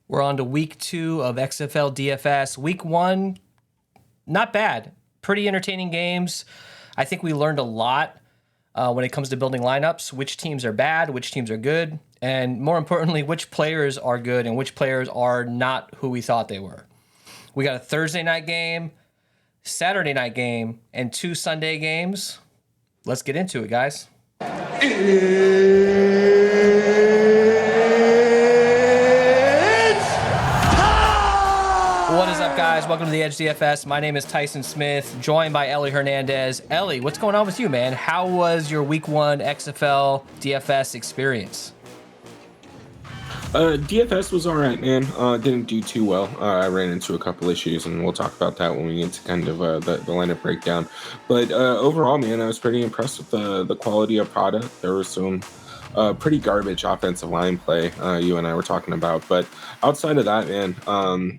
We're on to week 2 of XFL DFS. Week 1, not bad. Pretty entertaining games. I think we learned a lot when it comes to building lineups, which teams are bad, which teams are good, and more importantly, which players are good and which players are not who we thought they were. We got a Thursday night game, Saturday night game, and 2 Sunday games. Let's get into it, guys. What is up, guys? Welcome to the Edge DFS. My name is Tyson Smith, joined by Ellie Hernandez. Ellie, what's going on with you, man? How was your Week 1 XFL DFS experience? DFS was all right, man. Didn't do too well. I ran into a couple issues, and we'll talk about that when we get to kind of the lineup breakdown. But overall, man, I was pretty impressed with the quality of product. There was some pretty garbage offensive line play you and I were talking about. But outside of that, man,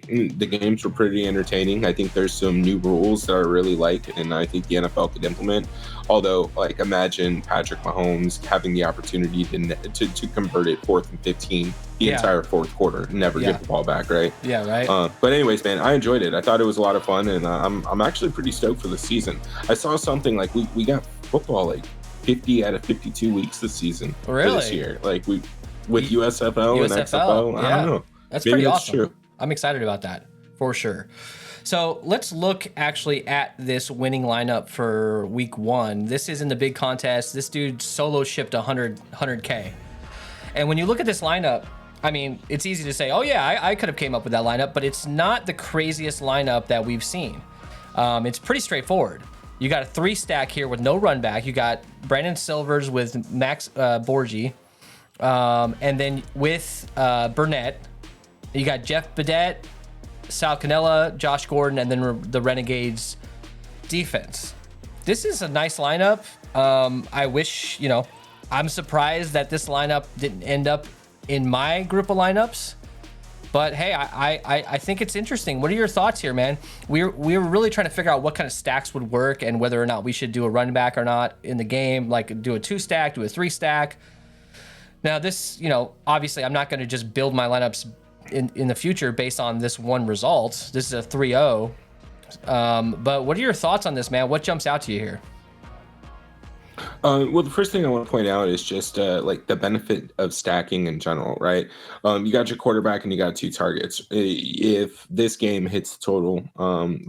the games were pretty entertaining. I think there's some new rules that I really like, and I think the NFL could implement. Although, like, imagine Patrick Mahomes having the opportunity to convert it 4th and 15 the entire fourth quarter, never get the ball back, right? Yeah, right. But anyways, man, I enjoyed it. I thought it was a lot of fun, and I'm actually pretty stoked for the season. I saw something like we got football like 50 out of 52 weeks this season. Really? For this year. Like with USFL and XFL. I don't know. That's pretty awesome. True. I'm excited about that for sure. So let's look actually at this winning lineup for week 1. This is in the big contest. This dude solo shipped 100K. And when you look at this lineup, I mean, it's easy to say, oh yeah, I could have came up with that lineup, but it's not the craziest lineup that we've seen. It's pretty straightforward. You got a 3 stack here with no run back. You got Brandon Silvers with Max Borgi. And then with Burnett, you got Jeff Badette, Sal Cannella, Josh Gordon, and then the Renegades defense. This is a nice lineup. I wish, I'm surprised that this lineup didn't end up in my group of lineups. But hey, I think it's interesting. What are your thoughts here, man? We were really trying to figure out what kind of stacks would work and whether or not we should do a run back or not in the game, like do a 2 stack, do a 3 stack. Now this, obviously I'm not going to just build my lineups in the future based on this one result. This is a 3-0. But what are your thoughts on this, man? What jumps out to you here? Well, the first thing I want to point out is just like the benefit of stacking in general, right? You got your quarterback and you got 2 targets. If this game hits the total,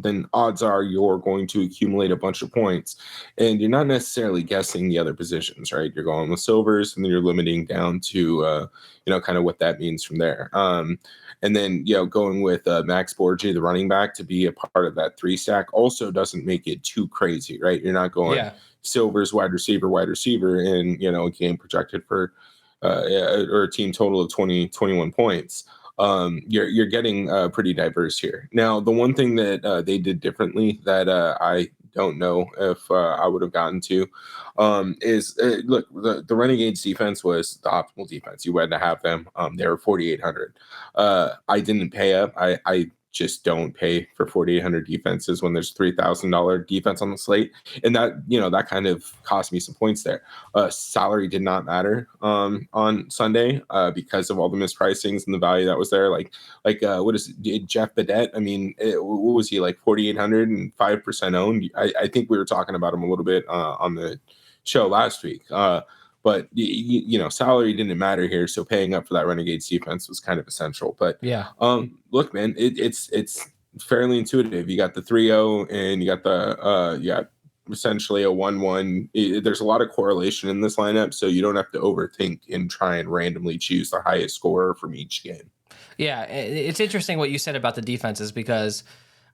then odds are you're going to accumulate a bunch of points, and you're not necessarily guessing the other positions, right? You're going with Silvers, and then you're limiting down to kind of what that means from there. And then, going with Max Borgi, the running back, to be a part of that 3 stack also doesn't make it too crazy, right? You're not going Silvers wide receiver, and a game projected for or a team total of 21 points. You're getting pretty diverse here. Now, the one thing that they did differently that I don't know if I would have gotten to is look, the Renegades defense was the optimal defense. You had to have them. They were 4,800. I didn't pay up. I just don't pay for 4,800 defenses when there's $3,000 defense on the slate. And that, that kind of cost me some points there. Salary did not matter on Sunday because of all the mispricings and the value that was there. Like what is it, Jeff Badette? I mean, what was he, like 4,800 and 5% owned? I think we were talking about him a little bit on the show last week. But salary didn't matter here, so paying up for that Renegades defense was kind of essential. But look, man, it's fairly intuitive. You got the 3-0, and you got essentially a 1-1. There's a lot of correlation in this lineup, so you don't have to overthink and try and randomly choose the highest scorer from each game. Yeah, it's interesting what you said about the defenses, because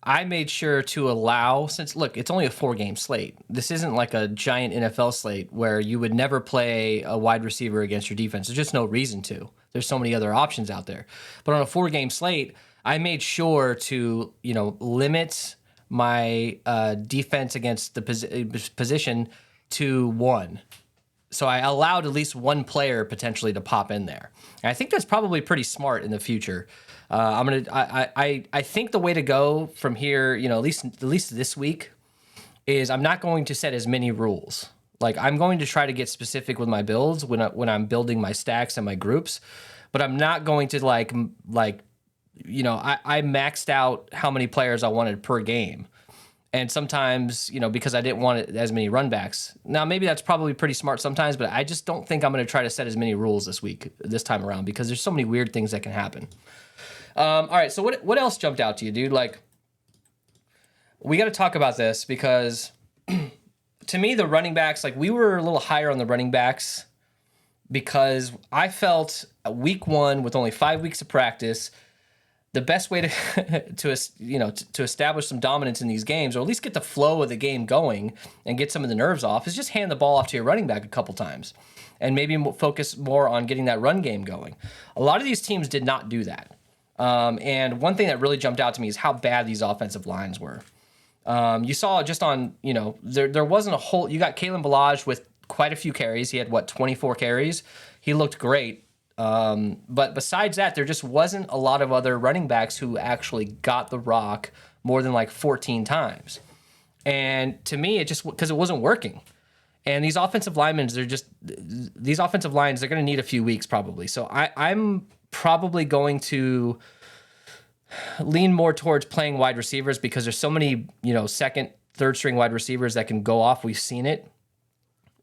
I made sure to allow, since look, it's only a 4-game slate. This isn't like a giant NFL slate where you would never play a wide receiver against your defense. There's just no reason to. There's so many other options out there. But on a 4-game slate, I made sure to, limit my defense against the position to 1. So I allowed at least 1 player potentially to pop in there. And I think that's probably pretty smart in the future. I think the way to go from here, at least this week, is I'm not going to set as many rules. Like, I'm going to try to get specific with my builds when I'm building my stacks and my groups, but I'm not going to like I maxed out how many players I wanted per game. And sometimes, because I didn't want as many run backs. Now, maybe that's probably pretty smart sometimes, but I just don't think I'm going to try to set as many rules this time around, because there's so many weird things that can happen. All right, so what else jumped out to you, dude? Like, we got to talk about this because to me, the running backs, like, we were a little higher on the running backs because I felt week 1 with only 5 weeks of practice, the best way to establish some dominance in these games, or at least get the flow of the game going and get some of the nerves off, is just hand the ball off to your running back a couple times and maybe focus more on getting that run game going. A lot of these teams did not do that. And one thing that really jumped out to me is how bad these offensive lines were. You saw just on, there wasn't a whole, you got Kalen Ballage with quite a few carries. He had 24 carries. He looked great. But besides that, there just wasn't a lot of other running backs who actually got the rock more than like 14 times. And to me, it just, because it wasn't working. And these offensive linemen, they're going to need a few weeks probably. So I'm probably going to lean more towards playing wide receivers because there's so many, second, third string wide receivers that can go off. We've seen it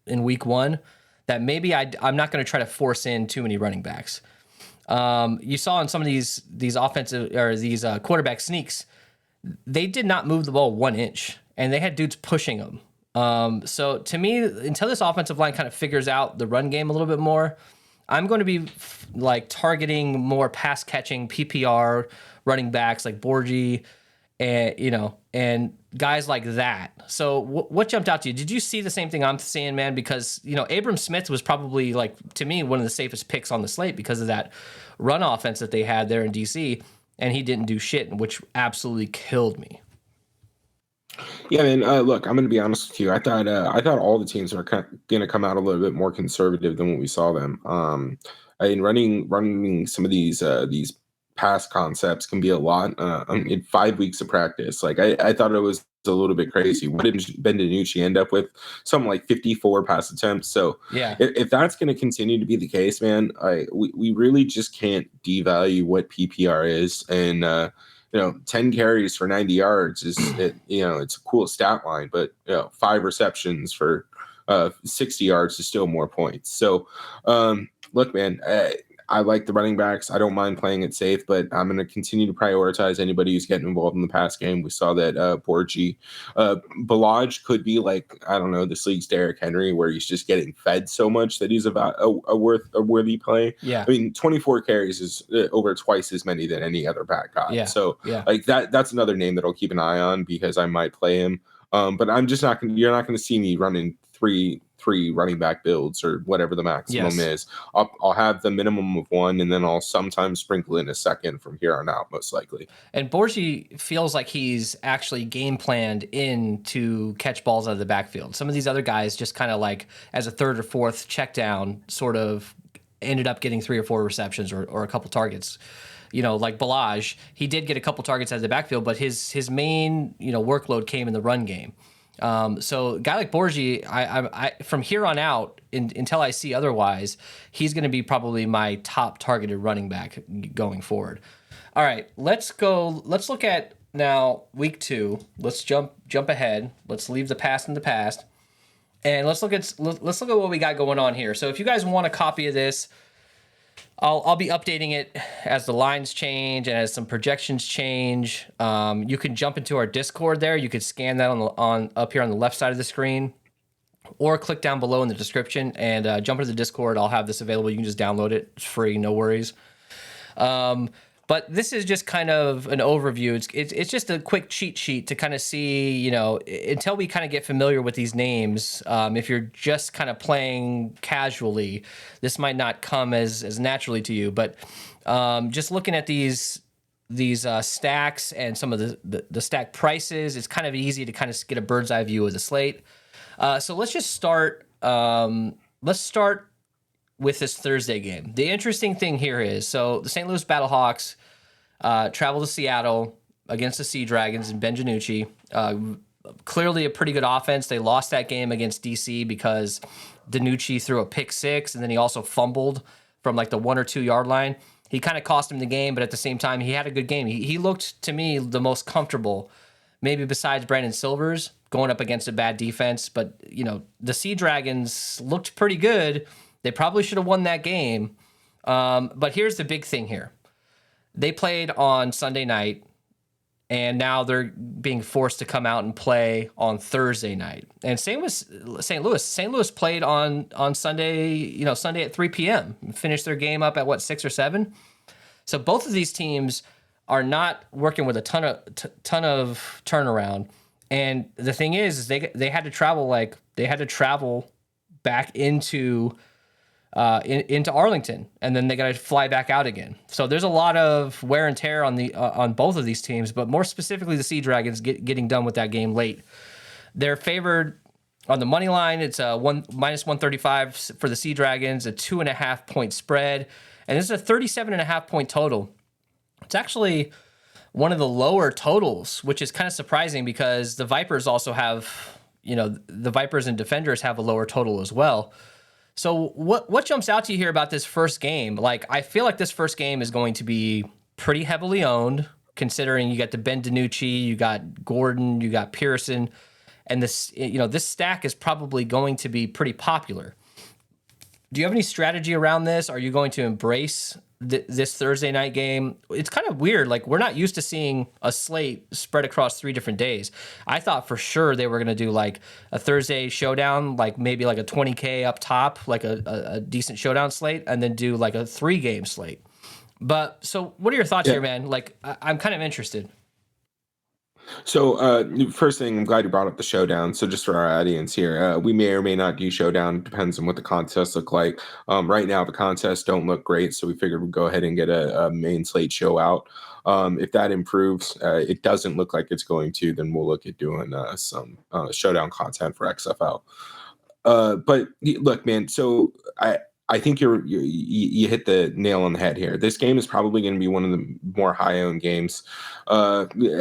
in week 1. That maybe I'm not going to try to force in too many running backs. You saw in some of these offensive or these quarterback sneaks, they did not move the ball 1 inch, and they had dudes pushing them. So to me, until this offensive line kind of figures out the run game a little bit more, I'm going to be like targeting more pass catching PPR running backs like Borgie and guys like that. So what jumped out to you? Did you see the same thing I'm seeing, man? Because, Abram Smith was probably, like, to me, one of the safest picks on the slate because of that run offense that they had there in DC, and he didn't do shit, which absolutely killed me. Yeah, man. Look, I'm going to be honest with you. I thought all the teams were going to come out a little bit more conservative than what we saw them. Running some of these pass concepts can be a lot in 5 weeks of practice. Like I thought it was a little bit crazy. What did Ben DiNucci end up with? Something like 54 pass attempts. So yeah, if that's going to continue to be the case, man, we really just can't devalue what PPR is. And 10 carries for 90 yards it's a cool stat line, but 5 receptions for 60 yards is still more points. So look, man, I like the running backs. I don't mind playing it safe, but I'm going to continue to prioritize anybody who's getting involved in the pass game. We saw that Borgie, Ballage could be like, I don't know, this league's Derrick Henry, where he's just getting fed so much that he's about a worthy play. Yeah. I mean, 24 carries is over twice as many than any other back got. Yeah. So yeah. like that's another name that I'll keep an eye on because I might play him. But I'm just not going. You're not going to see me running three running back builds or whatever the maximum is. I'll have the minimum of 1, and then I'll sometimes sprinkle in a second from here on out, most likely. And Borgie feels like he's actually game planned in to catch balls out of the backfield. Some of these other guys just kind of like as a third or fourth check down sort of ended up getting 3 or 4 receptions or a couple targets. Like Ballage, he did get a couple targets out of the backfield, but his main, workload came in the run game. So a guy like Borgie, I from here on out, until I see otherwise, he's going to be probably my top targeted running back going forward. All right, let's look at now week 2. Let's jump ahead. Let's leave the past in the past, and let's look at what we got going on here. So if you guys want a copy of this, I'll be updating it as the lines change and as some projections change. You can jump into our Discord there. You could scan that on up here on the left side of the screen, or click down below in the description and jump into the Discord. I'll have this available. You can just download it. It's free, no worries. But this is just kind of an overview. It's just a quick cheat sheet to kind of see, until we kind of get familiar with these names. If you're just kind of playing casually, this might not come as naturally to you. But just looking at these stacks and some of the stack prices, it's kind of easy to kind of get a bird's eye view of the slate. So let's just start. Let's start with this Thursday game. The interesting thing here is, so the St. Louis Battlehawks travel to Seattle against the Sea Dragons and Ben DiNucci. Clearly a pretty good offense. They lost that game against DC because DiNucci threw a pick 6, and then he also fumbled from like the 1 or 2 yard line. he kind of cost him the game, but at the same time, he had a good game. He looked, to me, the most comfortable, maybe besides Brandon Silvers, going up against a bad defense. But, the Sea Dragons looked pretty good. They probably should have won that game. But here's the big thing here. They played on Sunday night, and now they're being forced to come out and play on Thursday night. And same with St. Louis. St. Louis played on Sunday, Sunday at 3 p.m. Finished their game up at 6 or 7. So both of these teams are not working with a ton of turnaround. And the thing is they had to travel back into Arlington, and then they got to fly back out again. So there's a lot of wear and tear on both of these teams, but more specifically the Sea Dragons getting done with that game late. They're favored on the money line. It's minus 135 for the Sea Dragons, a 2.5 point spread, and this is a 37.5 point total. It's actually one of the lower totals, which is kind of surprising because the Vipers also have, the Vipers and Defenders have a lower total as well. So what jumps out to you here about this first game? Like, I feel like this first game is going to be pretty heavily owned, considering you got the Ben DiNucci, you got Gordon, you got Pearson, and this stack is probably going to be pretty popular. Do you have any strategy around this? Are you going to embrace this Thursday night game? It's kind of weird. Like, we're not used to seeing a slate spread across 3 different days. I thought for sure they were going to do like a Thursday showdown, like maybe like a 20K up top, like a decent showdown slate, and then do like a 3-game slate. But so what are your thoughts here, man? Like, I'm kind of interested. So, first thing, I'm glad you brought up the showdown. So, just for our audience here, we may or may not do showdown. Depends on what the contests look like. Right now, the contests don't look great, so we figured we'd go ahead and get a main slate show out. If that improves, it doesn't look like it's going to, then we'll look at doing some showdown content for XFL. But look, man. So I think you hit the nail on the head here. This game is probably going to be one of the more high-owned games.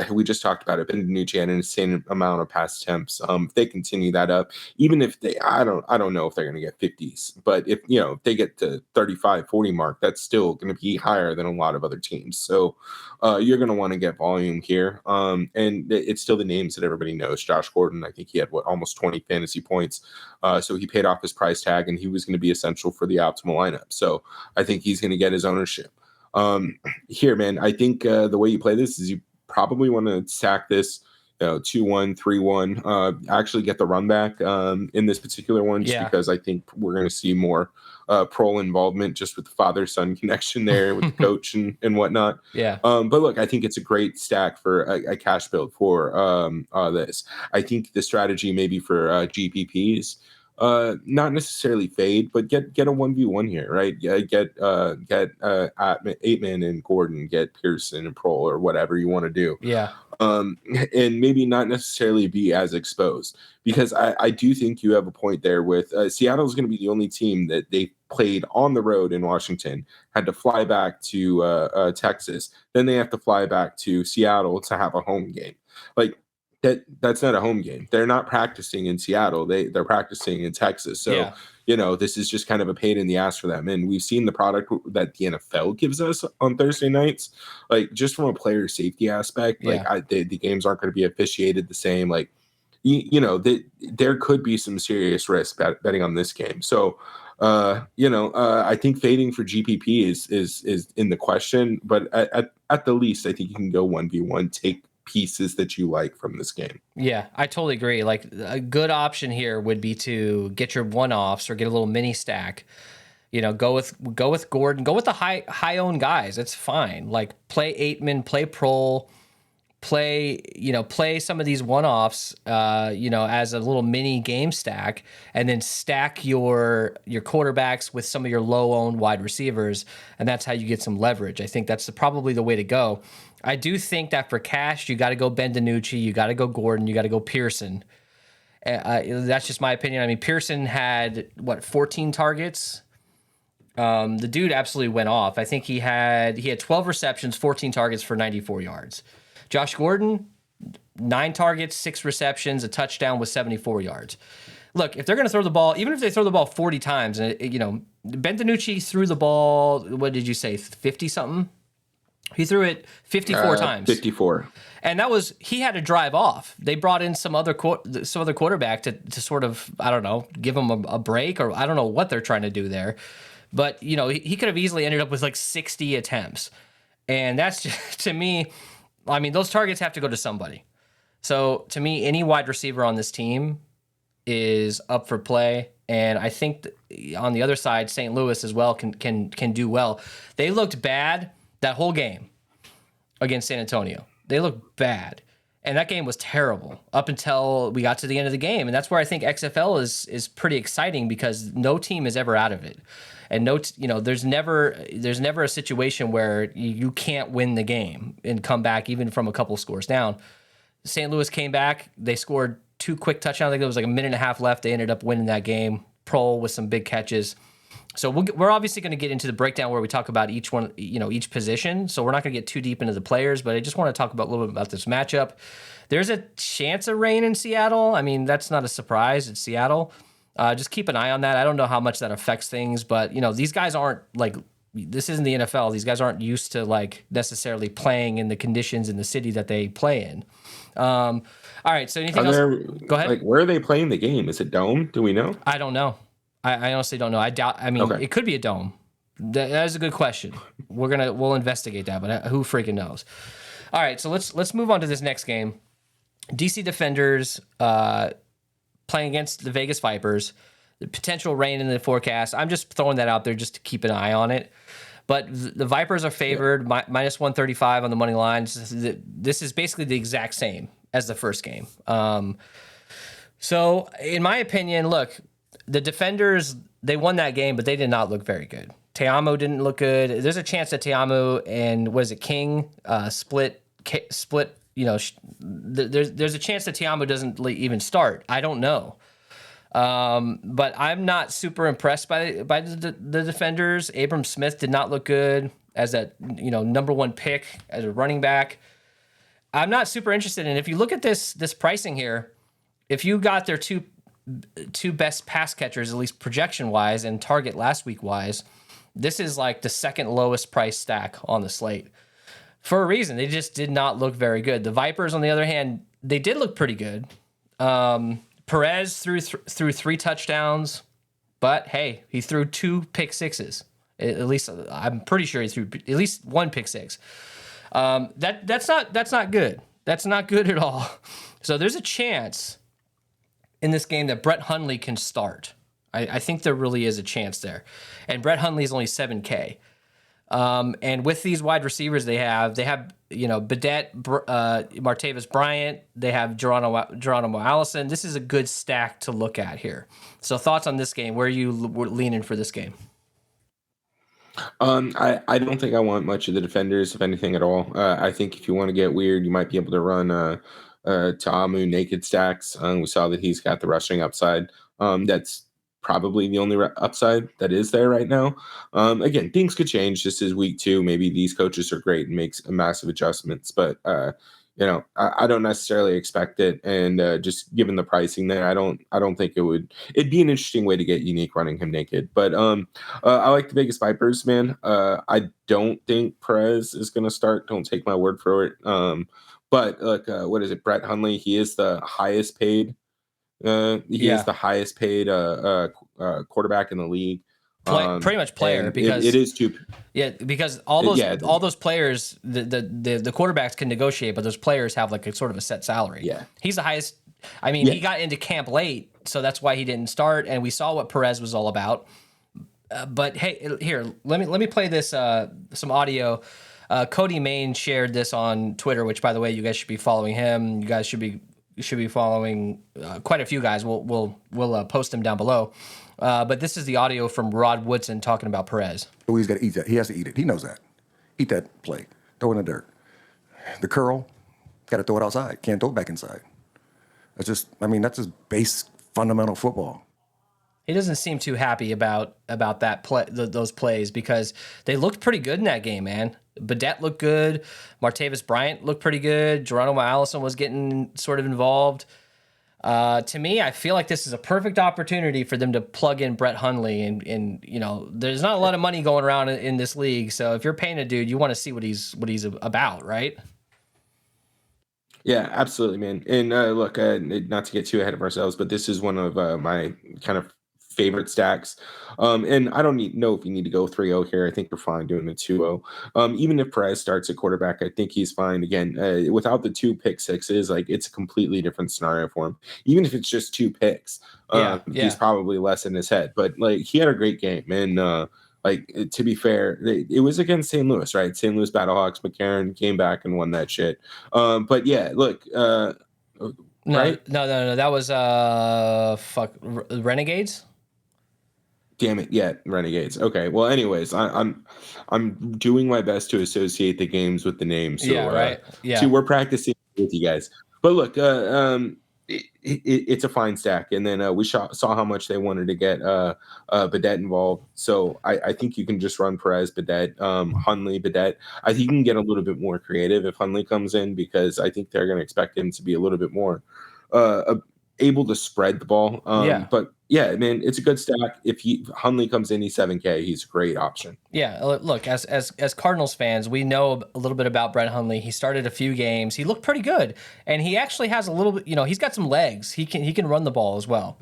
We just talked about it. Ben DiNucci had an insane amount of pass attempts. If they continue that up, even if I don't know if they're going to get 50s, but if they get to 35, 40 mark, that's still going to be higher than a lot of other teams. So you're going to want to get volume here. And it's still the names that everybody knows. Josh Gordon, I think he had almost 20 fantasy points. So he paid off his price tag, and he was going to be essential for the optimal lineup. So I think he's going to get his ownership. Here, man, I think the way you play this is you probably want to stack this 2-1, 3-1, actually get the run back in this particular one, just because I think we're going to see more pro involvement just with the father-son connection there with the coach and whatnot. But look, I think it's a great stack for a cash build for this. I think the strategy maybe for GPPs, not necessarily fade, but get a 1v1 here, right? Get 8-man and Gordon, get Pearson and Prohl, or whatever you want to do. And maybe not necessarily be as exposed, because I do think you have a point there with Seattle is going to be the only team that they played on the road in Washington, had to fly back to Texas, then they have to fly back to Seattle to have a home game. Like, that's not a home game. They're not practicing in Seattle. They're practicing in Texas. So, this is just kind of a pain in the ass for them. And we've seen the product that the NFL gives us on Thursday nights, like just from a player safety aspect, like the games aren't going to be officiated the same. Like, there could be some serious risk betting on this game. So, I think fading for GPP is in the question, but at the least, I think you can go 1v1, take pieces that you like from this game. Yeah, I totally agree. Like, a good option here would be to get your one-offs or get a little mini stack. Go with Gordon, go with the high owned guys. It's fine. Like, play Aitman, play Prohl, play some of these one-offs, as a little mini game stack, and then stack your quarterbacks with some of your low-owned wide receivers, and that's how you get some leverage. I think that's probably the way to go. I do think that for cash, you got to go Ben DiNucci, you got to go Gordon, you got to go Pearson. That's just my opinion. I mean, Pearson had 14 targets. The dude absolutely went off. I think he had 12 receptions, 14 targets for 94 yards. Josh Gordon, 9 targets, 6 receptions, a touchdown with 74 yards. look, if they're going to throw the ball, even if they throw the ball 40 times, and Bentanucci threw the ball, what did you say, 50 something? He threw it 54 times. 54. And he had to drive off. They brought in some other quarterback to sort of, I don't know, give him a break, or I don't know what they're trying to do there. But, he could have easily ended up with like 60 attempts. And that's just, to me, I mean, those targets have to go to somebody. So to me, any wide receiver on this team is up for play. And I think on the other side, St. Louis as well can do well. They looked bad that whole game against San Antonio. They looked bad. And that game was terrible up until we got to the end of the game. And that's where I think XFL is pretty exciting, because no team is ever out of it. And there's never a situation where you can't win the game and come back even from a couple scores down. St. Louis came back. They scored 2 quick touchdowns. I think there was like a minute and a half left. They ended up winning that game. Prohl with some big catches. So we're obviously going to get into the breakdown where we talk about each one, each position. So we're not going to get too deep into the players, but I just want to talk about a little bit about this matchup. There's a chance of rain in Seattle. I mean, that's not a surprise. It's Seattle. Just keep an eye on that. I don't know how much that affects things, but these guys aren't like, this isn't the NFL. These guys aren't used to like necessarily playing in the conditions in the city that they play in. All right. So anything else? Go ahead. Like, where are they playing the game? Is it dome? Do we know? I don't know. I honestly don't know. I doubt. I mean, It could be a dome. That is a good question. We'll investigate that, but who freaking knows? All right, so let's move on to this next game. DC Defenders playing against the Vegas Vipers. The potential rain in the forecast. I'm just throwing that out there just to keep an eye on it. But the Vipers are favored minus 135 on the money line. This is basically the exact same as the first game. So in my opinion, look. The Defenders, they won that game, but they did not look very good. Te'amu didn't look good. There's a chance that Te'amu and King split. There's a chance that Te'amu doesn't even start. I don't know. But I'm not super impressed by the Defenders. Abram Smith did not look good as that number 1 pick as a running back. I'm not super interested in. If you look at this pricing here, if you got their two best pass catchers, at least projection wise and target last week wise, this is like the second lowest price stack on the slate for a reason. They just did not look very good. The Vipers, on the other hand, they did look pretty good. Perez threw 3 touchdowns, but hey, he threw 2 pick sixes. At least I'm pretty sure he threw at least 1 pick six. That's not good. That's not good at all. So there's a chance in this game that Brett Hundley can start. I think there really is a chance there. And Brett Hundley is only $7K. And with these wide receivers they have Badette, Martavis Bryant, they have Geronimo Allison. This is a good stack to look at here. So thoughts on this game? Where are you leaning for this game? I don't think I want much of the Defenders, if anything at all. I think if you want to get weird, you might be able to run Ta'amu naked stacks. We saw that he's got the rushing upside. That's probably the only upside that is there right now. Again, things could change. This is week 2. Maybe these coaches are great and makes massive adjustments, but I don't necessarily expect it. And just given the pricing there, I don't think it'd be an interesting way to get unique running him naked. But I like the Vegas Vipers, man. I don't think Perez is going to start. Don't take my word for it. But look, what is it? Brett Hundley, he is the highest paid. He is the highest paid quarterback in the league. Pretty much player, because it is too. Yeah, because all those players, the quarterbacks can negotiate, but those players have like a sort of a set salary. Yeah, he's the highest. I mean, he got into camp late, so that's why he didn't start. And we saw what Perez was all about. But hey, here, let me play this some audio. Cody Main shared this on Twitter, which, by the way, you guys should be following him. You guys should be following quite a few guys. We'll post them down below. But this is the audio from Rod Woodson talking about Perez. He's got to eat that. He has to eat it. He knows that. Eat that play. Throw it in the dirt. The curl, got to throw it outside. Can't throw it back inside. That's just base fundamental football. He doesn't seem too happy about that play, those plays, because they looked pretty good in that game, man. Badette looked good. Martavis Bryant looked pretty good. Geronimo Allison was getting sort of involved. To me, I feel like this is a perfect opportunity for them to plug in Brett Hundley, and there's not a lot of money going around in this league. So if you're paying a dude, you want to see what he's about, right? Yeah, absolutely, man. And look, not to get too ahead of ourselves, but this is one of my kind of favorite stacks. And I don't know if you need to go 3-0 here. I think you're fine doing a 2-0. Even if Perez starts at quarterback, I think he's fine. Again, without the 2 pick-6s, like it's a completely different scenario for him. Even if it's just 2 picks, Yeah. he's probably less in his head. But like he had a great game, and like to be fair, it was against St. Louis, right? St. Louis Battlehawks. McCarron came back and won that shit. But yeah, look, No, right? no. That was Renegades. Damn it, yeah, Renegades. Okay, well, anyways, I'm doing my best to associate the games with the names. So, Yeah, right. see, Yeah. we're practicing with you guys. But look, it's a fine stack, and then we saw how much they wanted to get Bidet involved. So I think you can just run Perez, Bidet, Hundley, Bidet. I think you can get a little bit more creative if Hundley comes in, because I think they're going to expect him to be a little bit more able to spread the ball. Yeah. But yeah, man, it's a good stack. If Hundley comes in, he's 7K. He's a great option. Yeah, look, as Cardinals fans, we know a little bit about Brett Hundley. He started a few games. He looked pretty good, and he actually has a little bit. He's got some legs. He can run the ball as well.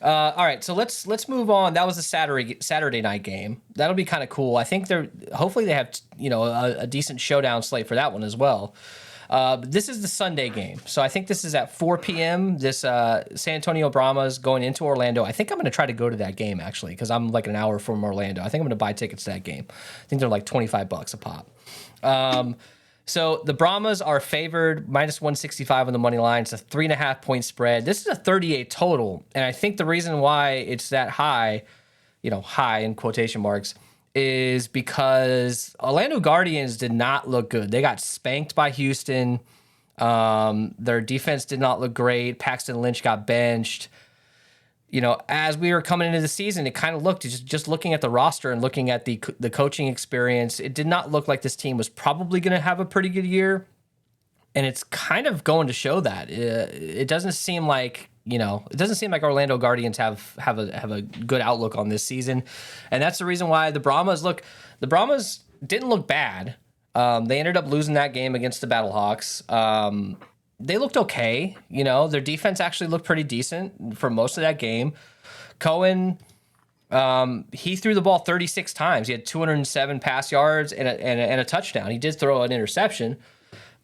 All right, so let's move on. That was a Saturday night game. That'll be kind of cool. I think hopefully they have a decent showdown slate for that one as well. This is the Sunday game, so I think this is at 4 p.m. This San Antonio Brahmas going into Orlando. I think I'm going to try to go to that game, actually, because I'm like an hour from Orlando. I think I'm going to buy tickets to that game. I think they're like $25 a pop. So the Brahmas are favored -165 on the money line. It's a 3.5-point spread. This is a 38 total, and I think the reason why it's that high, high in quotation marks, is because Orlando Guardians did not look good. They got spanked by Houston. Their defense did not look great. Paxton Lynch got benched. As we were coming into the season, it kind of looked, just looking at the roster and looking at the coaching experience, it did not look like this team was probably going to have a pretty good year. And it's kind of going to show that. It doesn't seem like Orlando Guardians have a good outlook on this season, and that's the reason why the Brahmas didn't look bad. They ended up losing that game against the Battlehawks. They looked okay. Their defense actually looked pretty decent for most of that game. Cohen, he threw the ball 36 times. He had 207 pass yards and a touchdown. He did throw an interception.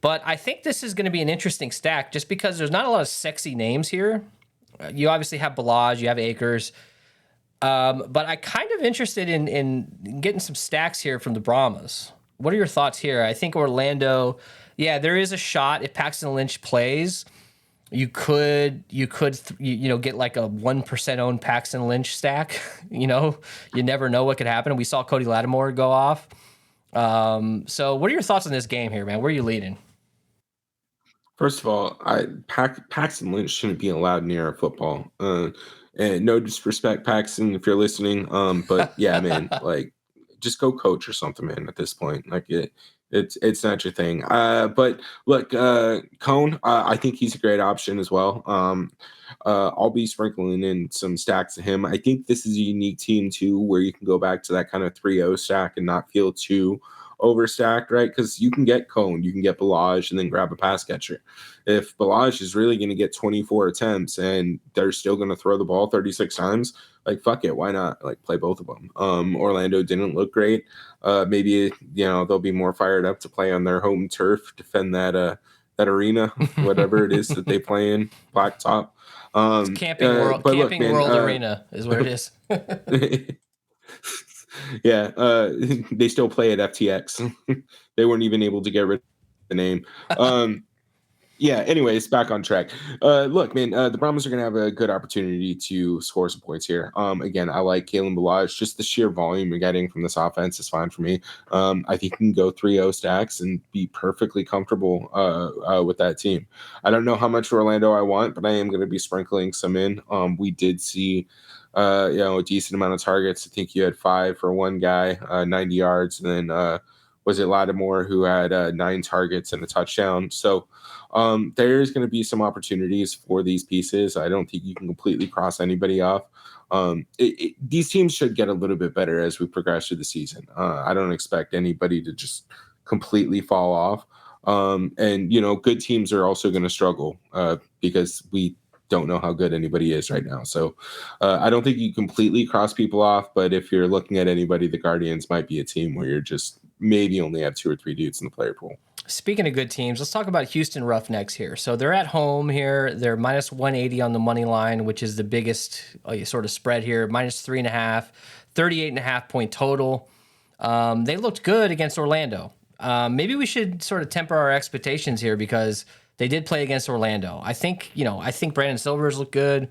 But I think this is going to be an interesting stack just because there's not a lot of sexy names here. You obviously have Balaj, you have Akers. But I kind of interested in getting some stacks here from the Brahmas. What are your thoughts here? I think Orlando, yeah, there is a shot if Paxton Lynch plays. You could get like a 1% owned Paxton Lynch stack. You never know what could happen. We saw Cody Lattimore go off. So what are your thoughts on this game here, man? Where are you leading? First of all, Paxton Lynch shouldn't be allowed near a football. And no disrespect, Paxton, if you're listening. But yeah, man, like just go coach or something, man. At this point, like it's not your thing. But look, Cone, I think he's a great option as well. I'll be sprinkling in some stacks to him. I think this is a unique team too, where you can go back to that kind of 3-0 stack and not feel too overstacked, right? Because you can get Cone, you can get Balaj, and then grab a pass catcher. If Balaj is really going to get 24 attempts and they're still going to throw the ball 36 times, like fuck it, why not? Like play both of them. Orlando didn't look great. Maybe they'll be more fired up to play on their home turf, defend that arena, whatever it is that they play in, Blacktop. It's Camping World Arena is what it is. Yeah, they still play at FTX. They weren't even able to get rid of the name. Yeah, anyways, back on track. Look, man, the Brahmas are going to have a good opportunity to score some points here. Again, I like Kalen Balaj. Just the sheer volume you're getting from this offense is fine for me. I think you can go 3-0 stacks and be perfectly comfortable with that team. I don't know how much Orlando I want, but I am going to be sprinkling some in. We did see a decent amount of targets. I think you had 5 for one guy, 90 yards, and then was it Lattimore who had 9 targets and a touchdown. So there's going to be some opportunities for these pieces. I don't think you can completely cross anybody off. These teams should get a little bit better as we progress through the season. I don't expect anybody to just completely fall off. And, good teams are also going to struggle because we don't know how good anybody is right now. So I don't think you completely cross people off. But if you're looking at anybody, the Guardians might be a team where you're just maybe only have 2 or 3 dudes in the player pool. Speaking of good teams, let's talk about Houston Roughnecks here. So they're at home here. They're minus 180 on the money line, which is the biggest sort of spread here. Minus 3.5, 38.5 point total. They looked good against Orlando. Maybe we should sort of temper our expectations here because they did play against Orlando. I think Brandon Silvers looked good.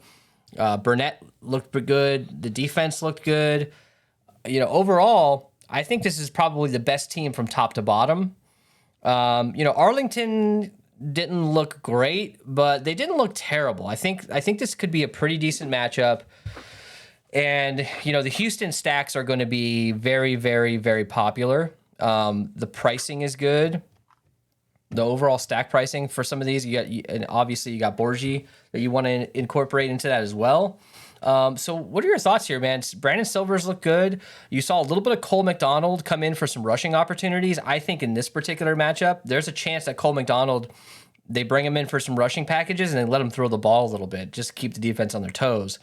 Burnett looked good. The defense looked good. Overall, I think this is probably the best team from top to bottom. Arlington didn't look great, but they didn't look terrible. I think this could be a pretty decent matchup. And, the Houston stacks are going to be very, very, very popular. The pricing is good. The overall stack pricing for some of these, and obviously you got Borgie that you want to incorporate into that as well. So what are your thoughts here, man? Brandon Silvers looked good. You saw a little bit of Cole McDonald come in for some rushing opportunities. I think in this particular matchup, there's a chance that Cole McDonald, they bring him in for some rushing packages and they let him throw the ball a little bit, just to keep the defense on their toes.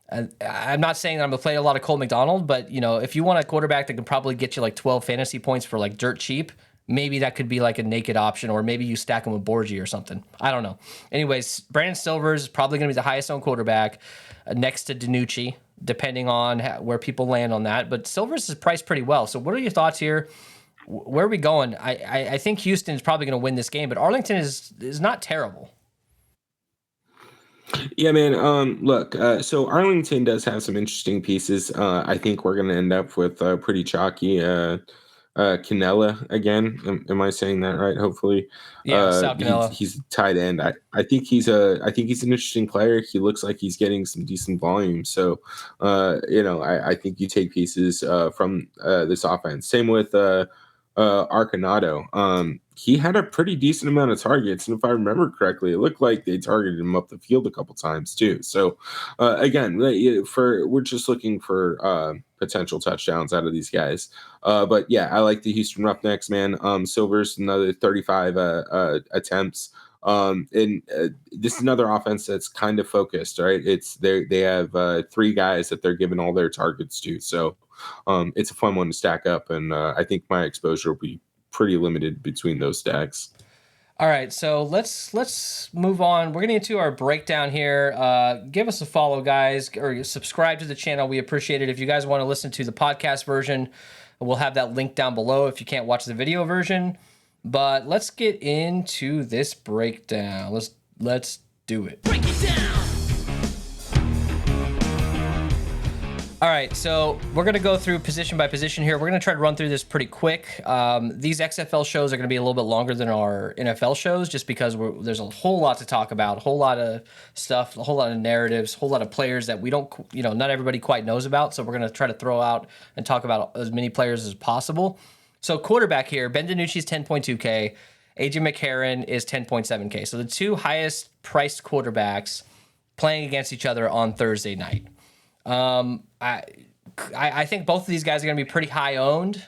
And I'm not saying that I'm going to play a lot of Cole McDonald, but, if you want a quarterback that can probably get you like 12 fantasy points for like dirt cheap, maybe that could be like a naked option, or maybe you stack him with Borgie or something. I don't know. Anyways, Brandon Silvers is probably going to be the highest owned quarterback next to DiNucci, depending on where people land on that. But Silvers is priced pretty well. So what are your thoughts here? Where are we going? I think Houston is probably going to win this game, but Arlington is not terrible. Yeah, man. Look, so Arlington does have some interesting pieces. I think we're going to end up with pretty chalky Canella again. Am I saying that right? Hopefully, Sal Canella. He's tight end. I think he's an interesting player. He looks like he's getting some decent volume. So, I think you take pieces from this offense. Same with Arcanado. He had a pretty decent amount of targets, and if I remember correctly, it looked like they targeted him up the field a couple times too. So, again, we're just looking for potential touchdowns out of these guys. But yeah, I like the Houston Roughnecks, man. Silvers another 35 attempts. And this is another offense that's kind of focused, right? They have 3 guys that they're giving all their targets to. So it's a fun one to stack up, and I think my exposure will be pretty limited between those stacks. All right, so let's move on. We're getting into our breakdown here. Give us a follow, guys, or subscribe to the channel. We appreciate it. If you guys want to listen to the podcast version, we'll have that link down below if you can't watch the video version. But let's get into this breakdown. Let's do it. Break it down. All right, so we're going to go through position by position here. We're going to try to run through this pretty quick. These XFL shows are going to be a little bit longer than our NFL shows just because there's a whole lot to talk about, a whole lot of stuff, a whole lot of narratives, a whole lot of players that we don't, not everybody quite knows about. So we're going to try to throw out and talk about as many players as possible. So quarterback here, Ben DiNucci's 10.2K, AJ McCarron is 10.7K. So the 2 highest priced quarterbacks playing against each other on Thursday night. I think both of these guys are going to be pretty high owned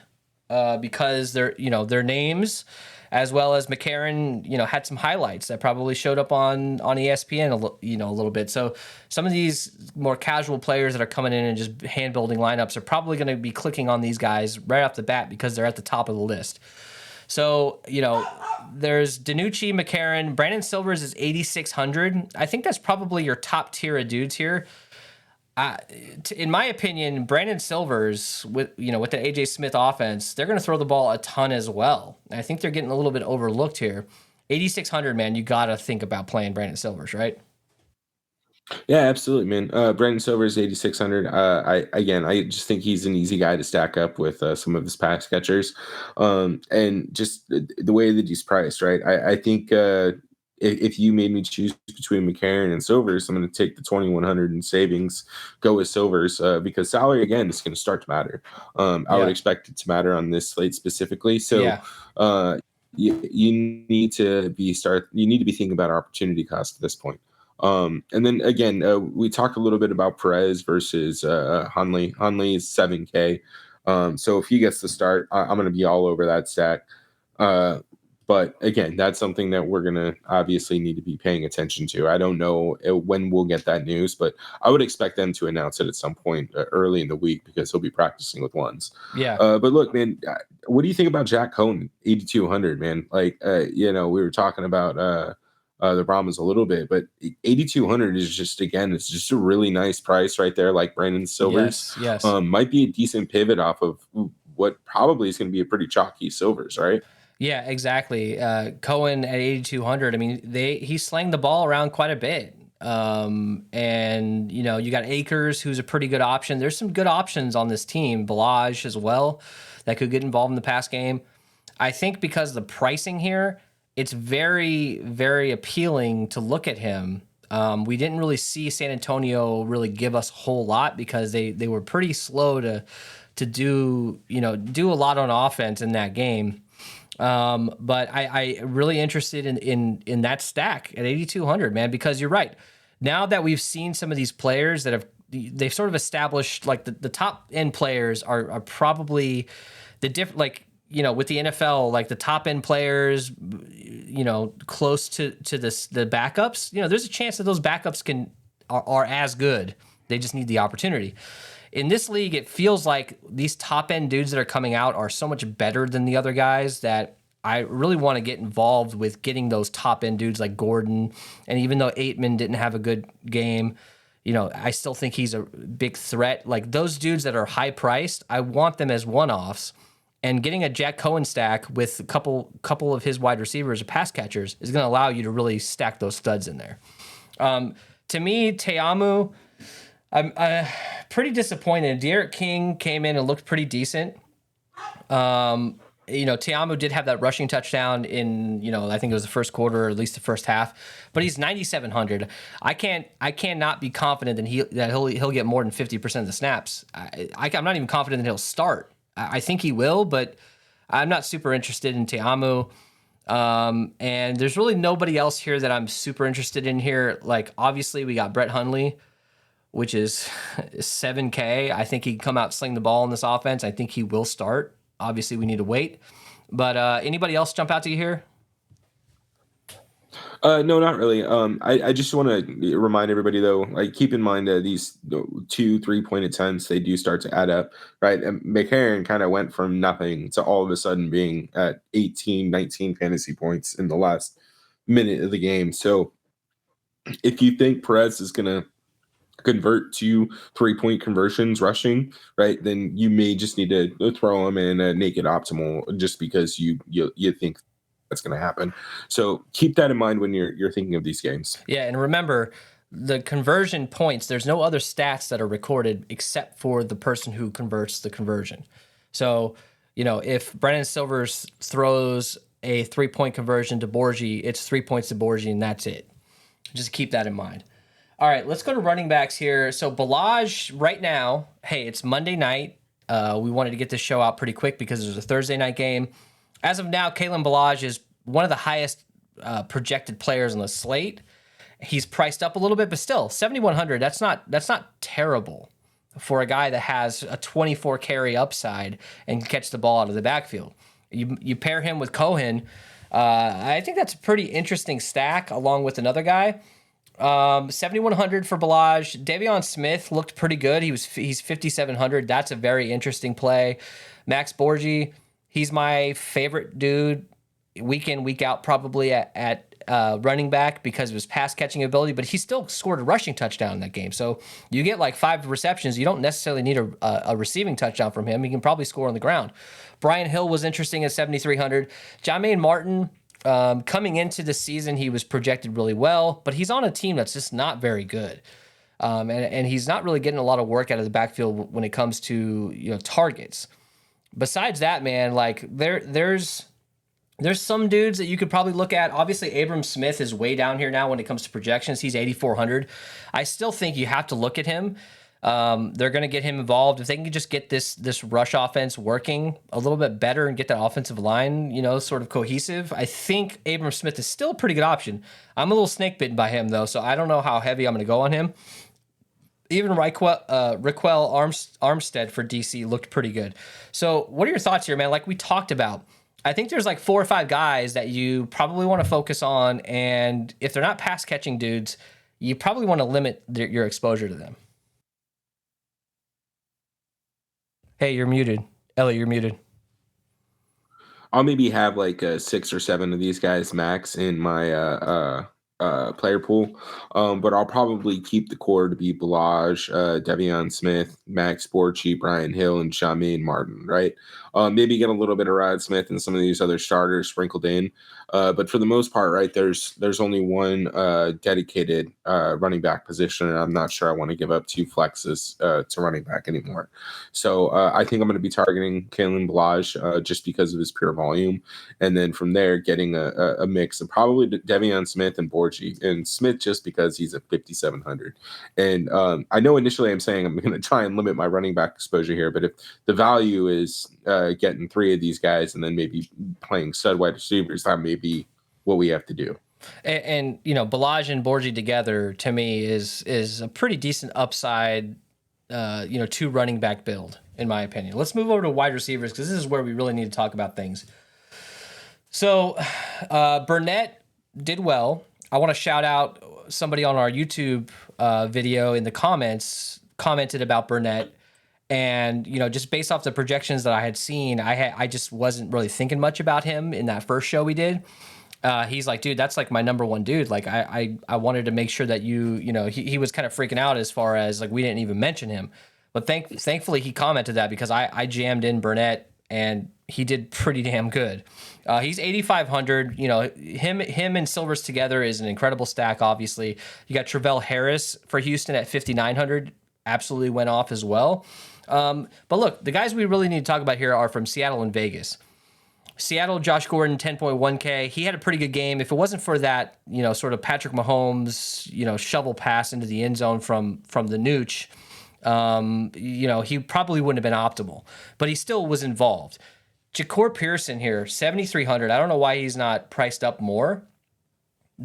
because their names, as well as McCarron, had some highlights that probably showed up on ESPN a little bit. So some of these more casual players that are coming in and just hand building lineups are probably going to be clicking on these guys right off the bat because they're at the top of the list. So, there's DiNucci, McCarron, Brandon Silvers is 8,600. I think that's probably your top tier of dudes here. In my opinion, Brandon Silvers with the AJ Smith offense, they're going to throw the ball a ton as well. And I think they're getting a little bit overlooked here. 8,600, man, you got to think about playing Brandon Silvers, right? Yeah, absolutely, man. Brandon Silvers 8,600. I just think he's an easy guy to stack up with some of his pass catchers, and just the way that he's priced, right? I think if you made me choose between McCarron and Silvers, I'm going to take the 2,100 in savings, go with Silvers, because salary again is going to start to matter. I would expect it to matter on this slate specifically. So you need to be thinking about opportunity cost at this point. And then again, we talked a little bit about Perez versus Hunley. Hunley is 7K. So if he gets the start, I'm going to be all over that stack. But again, that's something that we're going to obviously need to be paying attention to. I don't know when we'll get that news, but I would expect them to announce it at some point early in the week because he'll be practicing with ones. Yeah. But look, man, what do you think about Jack Cohn, 8,200, man? Like, we were talking about the Brahmas a little bit, but 8,200 is just, again, it's just a really nice price right there, like Brandon Silvers. Yes. Might be a decent pivot off of what probably is going to be a pretty chalky Silvers, right? Yeah, exactly. Cohen at 8,200. I mean, he's slaying the ball around quite a bit. And you got Akers, who's a pretty good option. There's some good options on this team. Balaj as well, that could get involved in the pass game. I think because the pricing here, it's very, very appealing to look at him. We didn't really see San Antonio really give us a whole lot because they were pretty slow to do a lot on offense in that game. But I really interested in that stack at 8,200, man, because you're right. Now that we've seen some of these players that they've sort of established, like the top end players are probably the different, like, with the NFL, like the top end players, close to the backups, there's a chance that those backups are as good. They just need the opportunity. In this league, it feels like these top-end dudes that are coming out are so much better than the other guys that I really want to get involved with getting those top-end dudes like Gordon. And even though Aitman didn't have a good game, I still think he's a big threat. Like those dudes that are high-priced, I want them as one-offs. And getting a Jack Cohen stack with a couple of his wide receivers or pass catchers is going to allow you to really stack those studs in there. To me, Te'amu, I'm pretty disappointed. Derek King came in and looked pretty decent. Te'amu did have that rushing touchdown in, I think it was the first quarter, or at least the first half, but he's 9,700. I cannot be confident that he'll get more than 50% of the snaps. I'm not even confident that he'll start. I think he will, but I'm not super interested in Te'amu. And there's really nobody else here that I'm super interested in here. Like, obviously, we got Brett Hundley, which is 7K. I think he can come out sling the ball in this offense. I think he will start. Obviously, we need to wait. But anybody else jump out to you here? No, not really. I just want to remind everybody, though, like, keep in mind that these 2-3 point attempts, they do start to add up, right? And McCarron kind of went from nothing to all of a sudden being at 18, 19 fantasy points in the last minute of the game. So if you think Perez is going to convert to 3-point conversions rushing, right, then you may just need to throw him in a naked optimal just because you think that's going to happen. So keep that in mind when you're thinking of these games. Yeah, and remember the conversion points, there's no other stats that are recorded except for the person who converts the conversion. So, if Brandon Silvers throws a 3-point conversion to Borgie, it's 3 points to Borgie, and that's it. Just keep that in mind. All right, let's go to running backs here. So Balaj right now, hey, it's Monday night. We wanted to get this show out pretty quick because there's a Thursday night game. As of now, Kalen Balaj is one of the highest projected players on the slate. He's priced up a little bit, but still, 7,100, that's not terrible for a guy that has a 24 carry upside and can catch the ball out of the backfield. You pair him with Cohen, I think that's a pretty interesting stack along with another guy. 7,100 for Balaj. Davion Smith looked pretty good. He's 5,700. That's a very interesting play. Max Borgie, he's my favorite dude week in, week out, probably at running back because of his pass catching ability, but he still scored a rushing touchdown in that game. So you get like 5 receptions. You don't necessarily need a receiving touchdown from him. He can probably score on the ground. Brian Hill was interesting at 7,300. Jermaine Martin, coming into the season, he was projected really well, but he's on a team that's just not very good. And he's not really getting a lot of work out of the backfield when it comes to targets. Besides that, man, like there's There's some dudes that you could probably look at. Obviously, Abram Smith is way down here now when it comes to projections. He's 8,400. I still think you have to look at him. They're going to get him involved. If they can just get this rush offense working a little bit better and get that offensive line, sort of cohesive, I think Abram Smith is still a pretty good option. I'm a little snake bitten by him, though, so I don't know how heavy I'm going to go on him. Even Raquel Armstead for DC looked pretty good. So what are your thoughts here, man? Like we talked about, I think there's like 4 or 5 guys that you probably want to focus on, and if they're not pass catching dudes, you probably want to limit your exposure to them. Hey, you're muted. Ellie, you're muted. I'll maybe have like 6 or 7 of these guys max in my player pool, but I'll probably keep the core to be Balaj, Devion Smith, Max Borchie, Brian Hill, and Shamin Martin, right? Maybe get a little bit of Rod Smith and some of these other starters sprinkled in, but for the most part, right, there's only one dedicated running back position, and I'm not sure I want to give up 2 flexes to running back anymore. So I think I'm going to be targeting Kalen Balaj just because of his pure volume, and then from there getting a mix of probably Devion Smith and Borchie, and Smith just because he's a 5,700. And I know initially I'm saying I'm going to try and limit my running back exposure here, but if the value is getting 3 of these guys and then maybe playing stud wide receivers, that may be what we have to do. And Balaj and Borgie together to me is a pretty decent upside, 2 running back build in my opinion. Let's move over to wide receivers because this is where we really need to talk about things. So Burnett did well. I want to shout out somebody on our YouTube video in the comments commented about Burnett. And, just based off the projections that I had seen, I just wasn't really thinking much about him in that first show we did. He's like, dude, that's like my number one dude. Like I wanted to make sure that he was kind of freaking out as far as like we didn't even mention him. But thankfully he commented that because I jammed in Burnett and he did pretty damn good. He's 8,500. Him and Silvers together is an incredible stack. Obviously, you got Travell Harris for Houston at 5,900. Absolutely went off as well. But look, the guys we really need to talk about here are from Seattle and Vegas. Seattle, Josh Gordon, 10.1K. He had a pretty good game. If it wasn't for that, sort of Patrick Mahomes, shovel pass into the end zone from the nooch, he probably wouldn't have been optimal. But he still was involved. Ja'Cour Pearson here, 7,300. I don't know why he's not priced up more.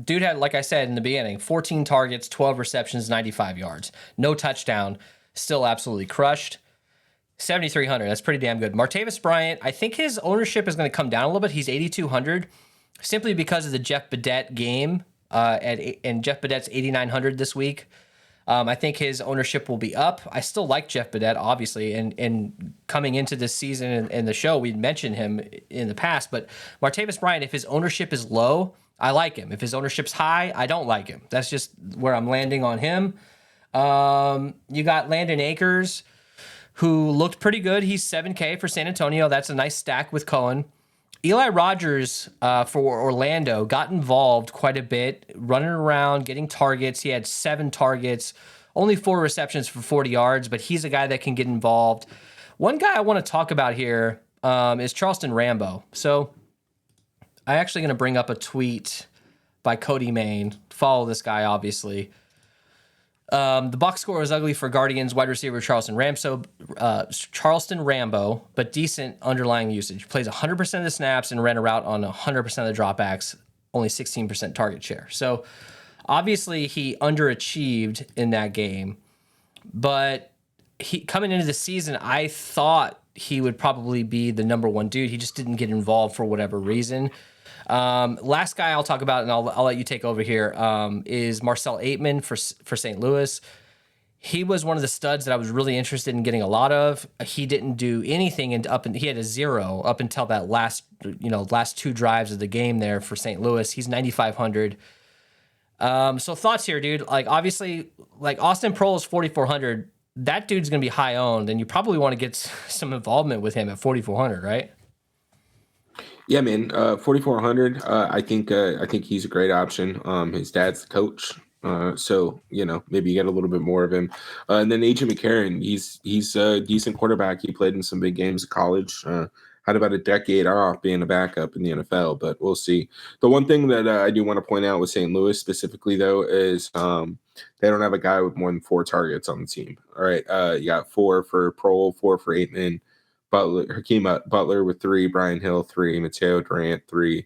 Dude had, like I said in the beginning, 14 targets, 12 receptions, 95 yards. No touchdown. Still absolutely crushed. 7,300. That's pretty damn good. Martavis Bryant, I think his ownership is going to come down a little bit. He's 8,200 simply because of the Jeff Badette game. And Jeff Badette's 8,900 this week. I think his ownership will be up. I still like Jeff Badette, obviously, and coming into this season and the show, we'd mentioned him in the past. But Martavis Bryant, if his ownership is low, I like him. If his ownership's high, I don't like him. That's just where I'm landing on him. You got Landon Akers, who looked pretty good. He's 7K for San Antonio. That's a nice stack with Cohen. Eli Rogers for Orlando got involved quite a bit, running around, getting targets. He had 7 targets, only 4 receptions for 40 yards, but he's a guy that can get involved. One guy I want to talk about here is Charleston Rambo. So I'm actually going to bring up a tweet by Cody Main. Follow this guy, obviously. The box score was ugly for Guardians wide receiver Charleston Rambo, but decent underlying usage. Plays 100% of the snaps and ran a route on 100% of the dropbacks, only 16% target share. So obviously he underachieved in that game, but coming into the season, I thought he would probably be the number one dude. He just didn't get involved for whatever reason. Last guy I'll talk about, and I'll let you take over here, is Marcel Aitman for St. Louis. He was one of the studs that I was really interested in getting a lot of. He didn't do anything, he had a 0 up until that last 2 drives of the game there for St. Louis. He's 9,500. So thoughts here, dude. Like obviously, like Austin Prohl is 4,400. That dude's gonna be high owned, and you probably want to get some involvement with him at 4,400, right? Yeah, man. 4,400. I think he's a great option. His dad's the coach, so maybe you get a little bit more of him. And then AJ McCarron, he's a decent quarterback. He played in some big games at college. had about a decade off being a backup in the NFL, but we'll see. The one thing that I do want to point out with St. Louis specifically, though, is they don't have a guy with more than 4 targets on the team. All right, you got 4 for Prohl, 4 for Aitman, Hakeem Butler with 3, Brian Hill 3, Mateo Durant 3,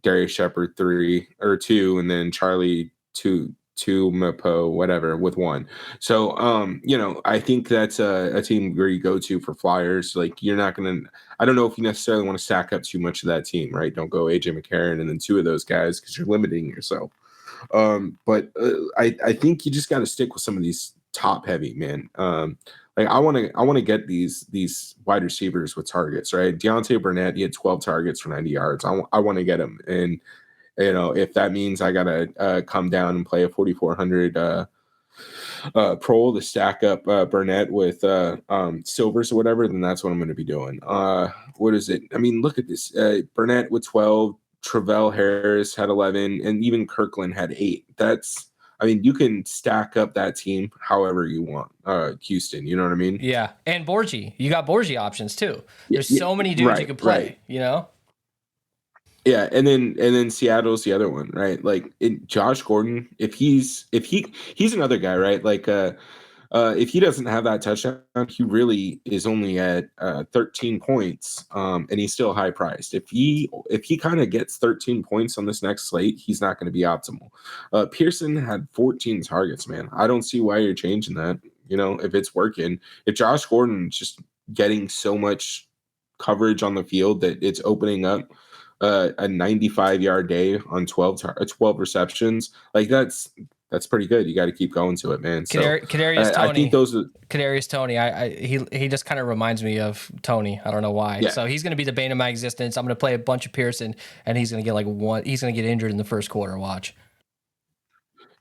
Darius Shepard 2, and then Charlie 2, Mapo, whatever, with 1. So, I think that's a team where you go to for flyers. Like, you're not going to, I don't know if you necessarily want to stack up too much of that team, right? Don't go AJ McCarron and then 2 of those guys because you're limiting yourself. But I think you just got to stick with some of these top heavy, man. Like I want to get these wide receivers with targets, right? Deontay Burnett, he had 12 targets for 90 yards. I want to get him, and if that means I gotta come down and play a 4,400 Prohl to stack up Burnett with Silvers or whatever, then that's what I'm going to be doing. What is it? I mean, look at this. Burnett with 12, Travell Harris had 11, and even Kirkland had 8. You can stack up that team however you want. Houston, you know what I mean? Yeah, and Borgie. You got Borgie options too. There's so many dudes you can play, Yeah, and then Seattle's the other one, right? Like Josh Gordon, if he's another guy, right? Like if he doesn't have that touchdown, he really is only at 13 points, and he's still high priced. If he kind of gets 13 points on this next slate, he's not going to be optimal. Pearson had 14 targets, man. I don't see why you're changing that. If it's working, if Josh Gordon's just getting so much coverage on the field that it's opening up a 95-yard day on 12 receptions, like that's pretty good. You got to keep going to it, man. Kadarius Toney. I think those are Kadarius Toney. He just kind of reminds me of Toney. I don't know why. Yeah. So he's going to be the bane of my existence. I'm going to play a bunch of Pearson, and he's going to get he's going to get injured in the first quarter. Watch.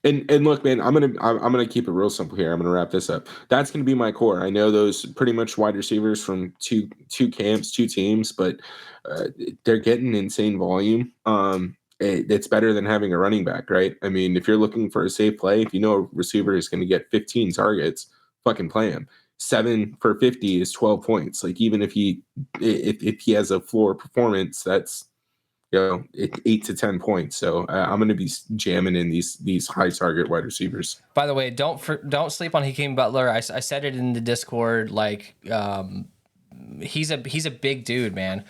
And look, man, I'm gonna keep it real simple here. I'm gonna wrap this up. That's gonna be my core. I know those pretty much wide receivers from two camps, 2 teams, but they're getting insane volume. It's better than having a running back, right? I mean, if you're looking for a safe play, if you know a receiver is going to get 15 targets, fucking play him. 7 for 50 is 12 points. Like even if he has a floor performance, that's 8 to 10 points. So I'm going to be jamming in these high target wide receivers. By the way, don't sleep on Hakeem Butler. I said it in the Discord. Like he's a big dude, man.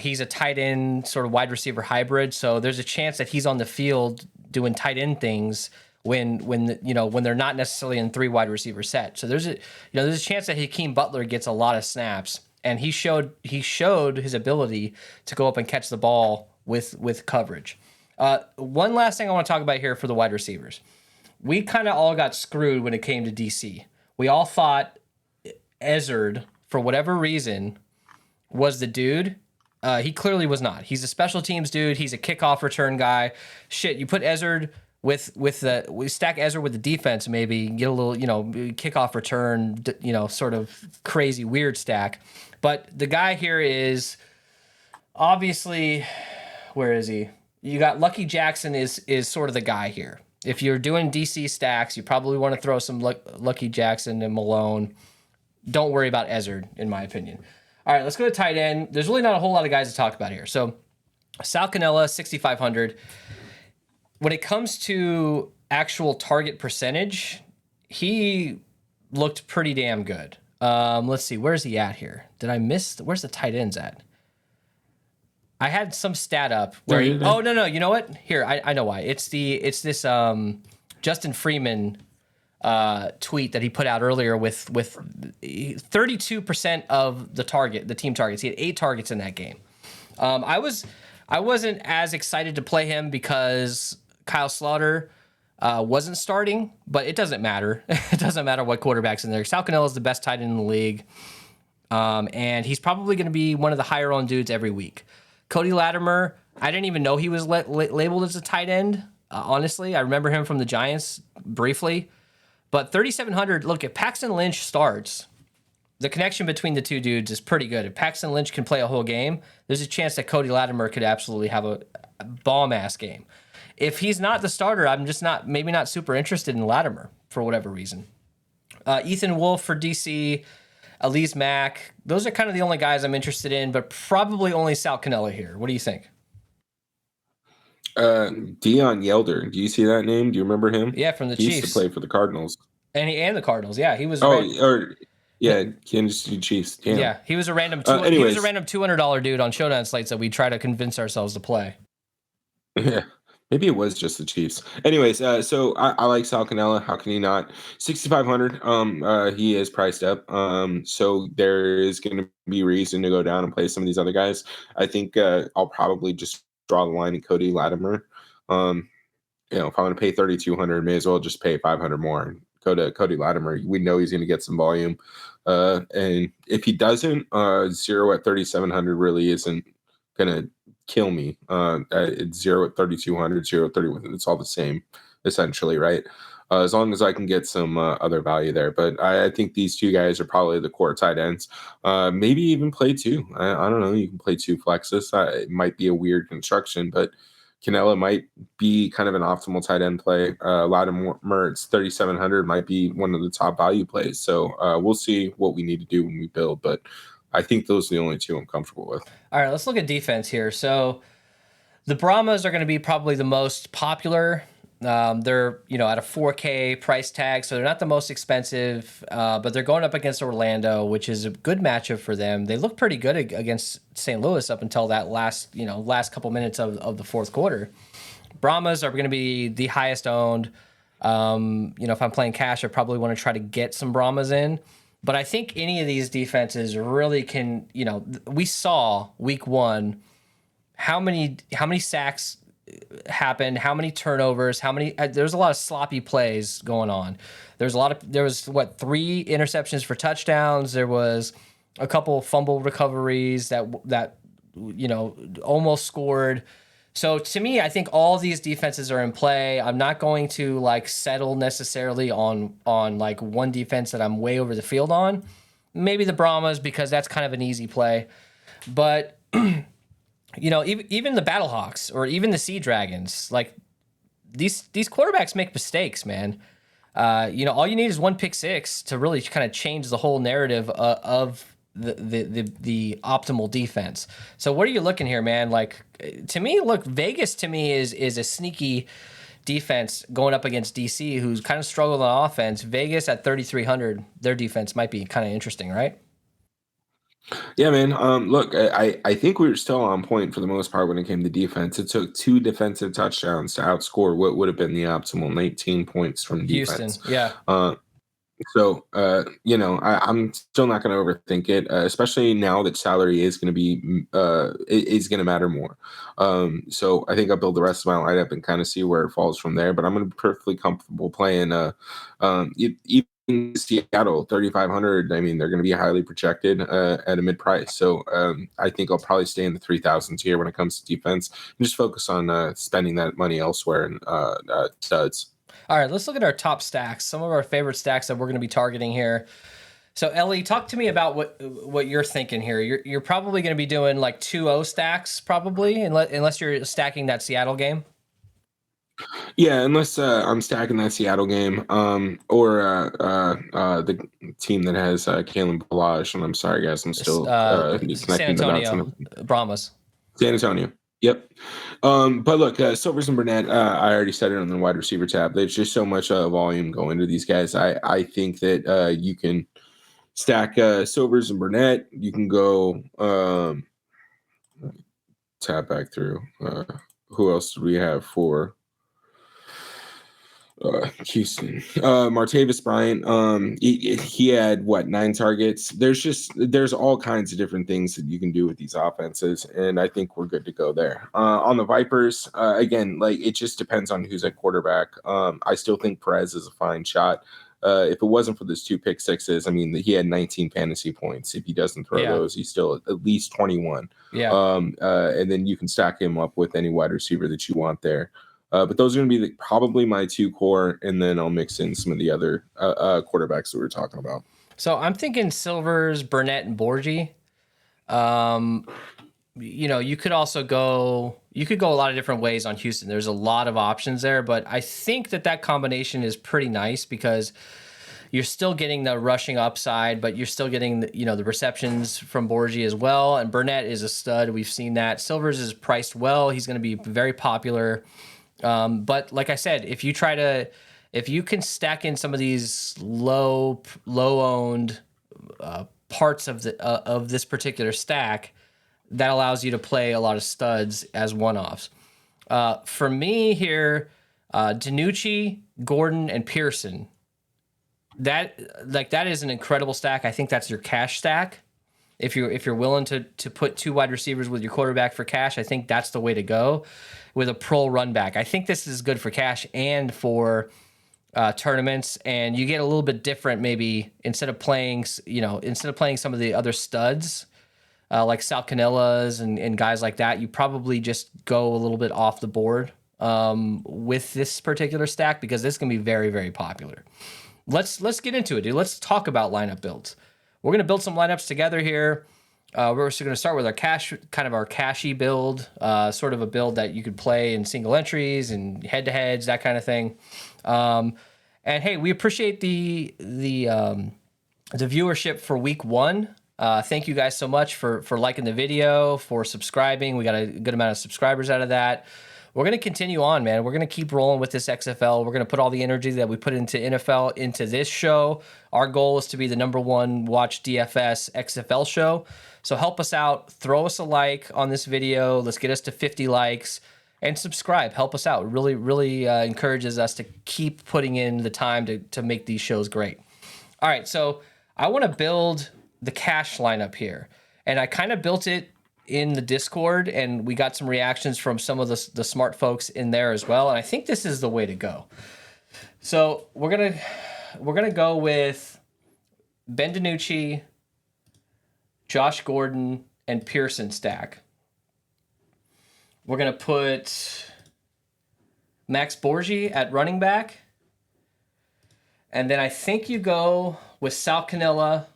He's a tight end sort of wide receiver hybrid. So there's a chance that he's on the field doing tight end things when they're not necessarily in 3 wide receiver set. So there's a chance that Hakeem Butler gets a lot of snaps. And he showed his ability to go up and catch the ball with coverage. One last thing I want to talk about here for the wide receivers. We kind of all got screwed when it came to DC. We all thought Ezzard, for whatever reason, was the dude. He clearly was not. He's a special teams dude. He's a kickoff return guy. Shit, you put Ezzard we stack Ezzard with the defense, maybe get a little, kickoff return, sort of crazy weird stack. But the guy here is obviously, where is he? You got Lucky Jackson is sort of the guy here. If you're doing DC stacks, you probably want to throw some Lucky Jackson and Malone. Don't worry about Ezzard, in my opinion. All right, let's go to tight end. There's really not a whole lot of guys to talk about here. So Sal Cannella, 6,500. When it comes to actual target percentage, he looked pretty damn good. Let's see, where's he at here? Did I miss? Where's the tight ends at? I had some stat up where no, you know what? Here, I know why. It's this Justin Freeman tweet that he put out earlier with 32% of the team targets. He had 8 targets in that game. I wasn't as excited to play him because Kyle Slaughter wasn't starting, but it doesn't matter. It doesn't matter what quarterback's in there. Sal Cannella is the best tight end in the league, and he's probably going to be one of the higher owned dudes every week. Cody Latimer, I didn't even know he was labeled as a tight end. Honestly, I remember him from the Giants briefly, but 3,700. Look, if Paxton Lynch starts, the connection between the two dudes is pretty good. If Paxton Lynch can play a whole game, there's a chance that Cody Latimer could absolutely have a bomb-ass game. If he's not the starter, I'm just maybe not super interested in Latimer for whatever reason. Ethan Wolf for DC. Elise Mack. Those are kind of the only guys I'm interested in, but probably only Sal Cannella here. What do you think? Dion Yelder. Do you see that name? Do you remember him? Yeah, from the He used to Chiefs. play for the Cardinals. And the Cardinals. Yeah, he was. Kansas City Chiefs. Damn. Yeah, he was a random. He was a random $200 dude on Showdown slates that we try to convince ourselves to play. Yeah. Maybe it was just the Chiefs. Anyways, so I like Sal Cannella. How can you not? 6,500. He is priced up. So there is going to be reason to go down and play some of these other guys. I think I'll probably just draw the line in Cody Latimer. If I'm going to pay 3,200, may as well just pay 500 more and go to Cody Latimer. We know he's going to get some volume. And if he doesn't, 0 at 3,700 really isn't going to kill me. It's 0 at 3,200, 0 at 31. It's all the same, essentially, right? As long as I can get some other value there. But I think these two guys are probably the core tight ends. Maybe even play two. I don't know. You can play two flexes. It might be a weird construction, but Cannella might be kind of an optimal tight end play. Latimer, it's 3,700, might be one of the top value plays. So we'll see what we need to do when we build. But I think those are the only two I'm comfortable with. All right, let's look at defense here. So the Brahmas are going to be probably the most popular. They're at a 4K price tag, so they're not the most expensive, but they're going up against Orlando, which is a good matchup for them. They look pretty good against St. Louis up until that last couple minutes of the fourth quarter. Brahmas are going to be the highest owned. If I'm playing cash, I probably want to try to get some Brahmas in. But I think any of these defenses really can, we saw week one how many sacks happened, how many turnovers, there's a lot of sloppy plays going on. There was 3 interceptions for touchdowns. There was a couple fumble recoveries that almost scored. So to me, I think all these defenses are in play. I'm not going to settle necessarily on one defense that I'm way over the field on. Maybe the Brahmas, because that's kind of an easy play. But even the Battlehawks or even the Sea Dragons, these quarterbacks make mistakes, man. All you need is one pick six to really kind of change the whole narrative of the optimal defense. So what are you looking here, man? To me, look, Vegas to me is a sneaky defense going up against DC, who's kind of struggled on offense. Vegas at 3,300, their defense might be kind of interesting, right? Yeah, man. Look, I think we were still on point for the most part when it came to defense. It took 2 defensive touchdowns to outscore what would have been the optimal 19 points from defense. Houston, yeah. So, I'm still not going to overthink it, especially now that salary is going to be is going to matter more. So I think I'll build the rest of my lineup and kind of see where it falls from there. But I'm going to be perfectly comfortable playing even Seattle 3,500. I mean, they're going to be highly projected at a mid price. So I think I'll probably stay in the 3,000s here when it comes to defense and just focus on spending that money elsewhere and studs. All right, let's look at our top stacks, some of our favorite stacks that we're going to be targeting here. So, Ellie, talk to me about what you're thinking here. You're probably going to be doing 2-0 stacks, probably, unless you're stacking that Seattle game. Yeah, unless I'm stacking that Seattle game, or the team that has Kalen Balazs. And I'm sorry, guys, I'm still San Antonio Brahmas. San Antonio. Yep. But look, Silvers and Burnett, I already said it on the wide receiver tab. There's just so much volume going to these guys. I think that you can stack Silvers and Burnett. You can go tab back through. Who else do we have for Houston? Martavis Bryant. He had 9 targets. There's all kinds of different things that you can do with these offenses, and I think we're good to go there. On the Vipers, again, it just depends on who's at quarterback. I still think Perez is a fine shot. If it wasn't for those 2 pick sixes, I mean, he had 19 fantasy points. If he doesn't throw those, he's still at least 21. Yeah. And then you can stack him up with any wide receiver that you want there. But those are going to be probably my 2 core, and then I'll mix in some of the other quarterbacks that we were talking about. So I'm thinking Silvers, Burnett, and Borgie. You could also go a lot of different ways on Houston. There's a lot of options there, but I think that combination is pretty nice because You're still getting the rushing upside, but you're still getting the receptions from Borgie as well. And Burnett is a stud. We've seen that. Silvers is priced well. He's going to be very popular. But like I said, if you can stack in some of these low owned parts of this particular stack, that allows you to play a lot of studs as one-offs. For me here, DiNucci, Gordon, and Pearson. That is an incredible stack. I think that's your cash stack. If you're willing to put 2 wide receivers with your quarterback for cash, I think that's the way to go with a pro run back. I think this is good for cash and for tournaments, and you get a little bit different maybe instead of playing some of the other studs like Sal Canelas and guys like that. You probably just go a little bit off the board with this particular stack because this can be very, very popular. Let's get into it, dude. Let's talk about lineup builds. We're gonna build some lineups together here. We're also gonna start with our cashy build, sort of a build that you could play in single entries and head-to-heads, that kind of thing. And hey, we appreciate the viewership for week 1. Thank you guys so much for liking the video, for subscribing. We got a good amount of subscribers out of that. We're going to continue on, man. We're going to keep rolling with this XFL. We're going to put all the energy that we put into NFL into this show. Our goal is to be the -- watch DFS XFL show. So help us out. Throw us a like on this video. Let's get us to 50 likes and subscribe. Help us out. It really, really encourages us to keep putting in the time to make these shows great. All right, so I want to build the cash lineup here. And I kind of built it in the Discord, and we got some reactions from some of the smart folks in there as well. And I think this is the way to go. So we're gonna go with Ben DiNucci, Josh Gordon, and Pearson stack. We're gonna put Max Borgie at running back. And then I think you go with Sal Canella,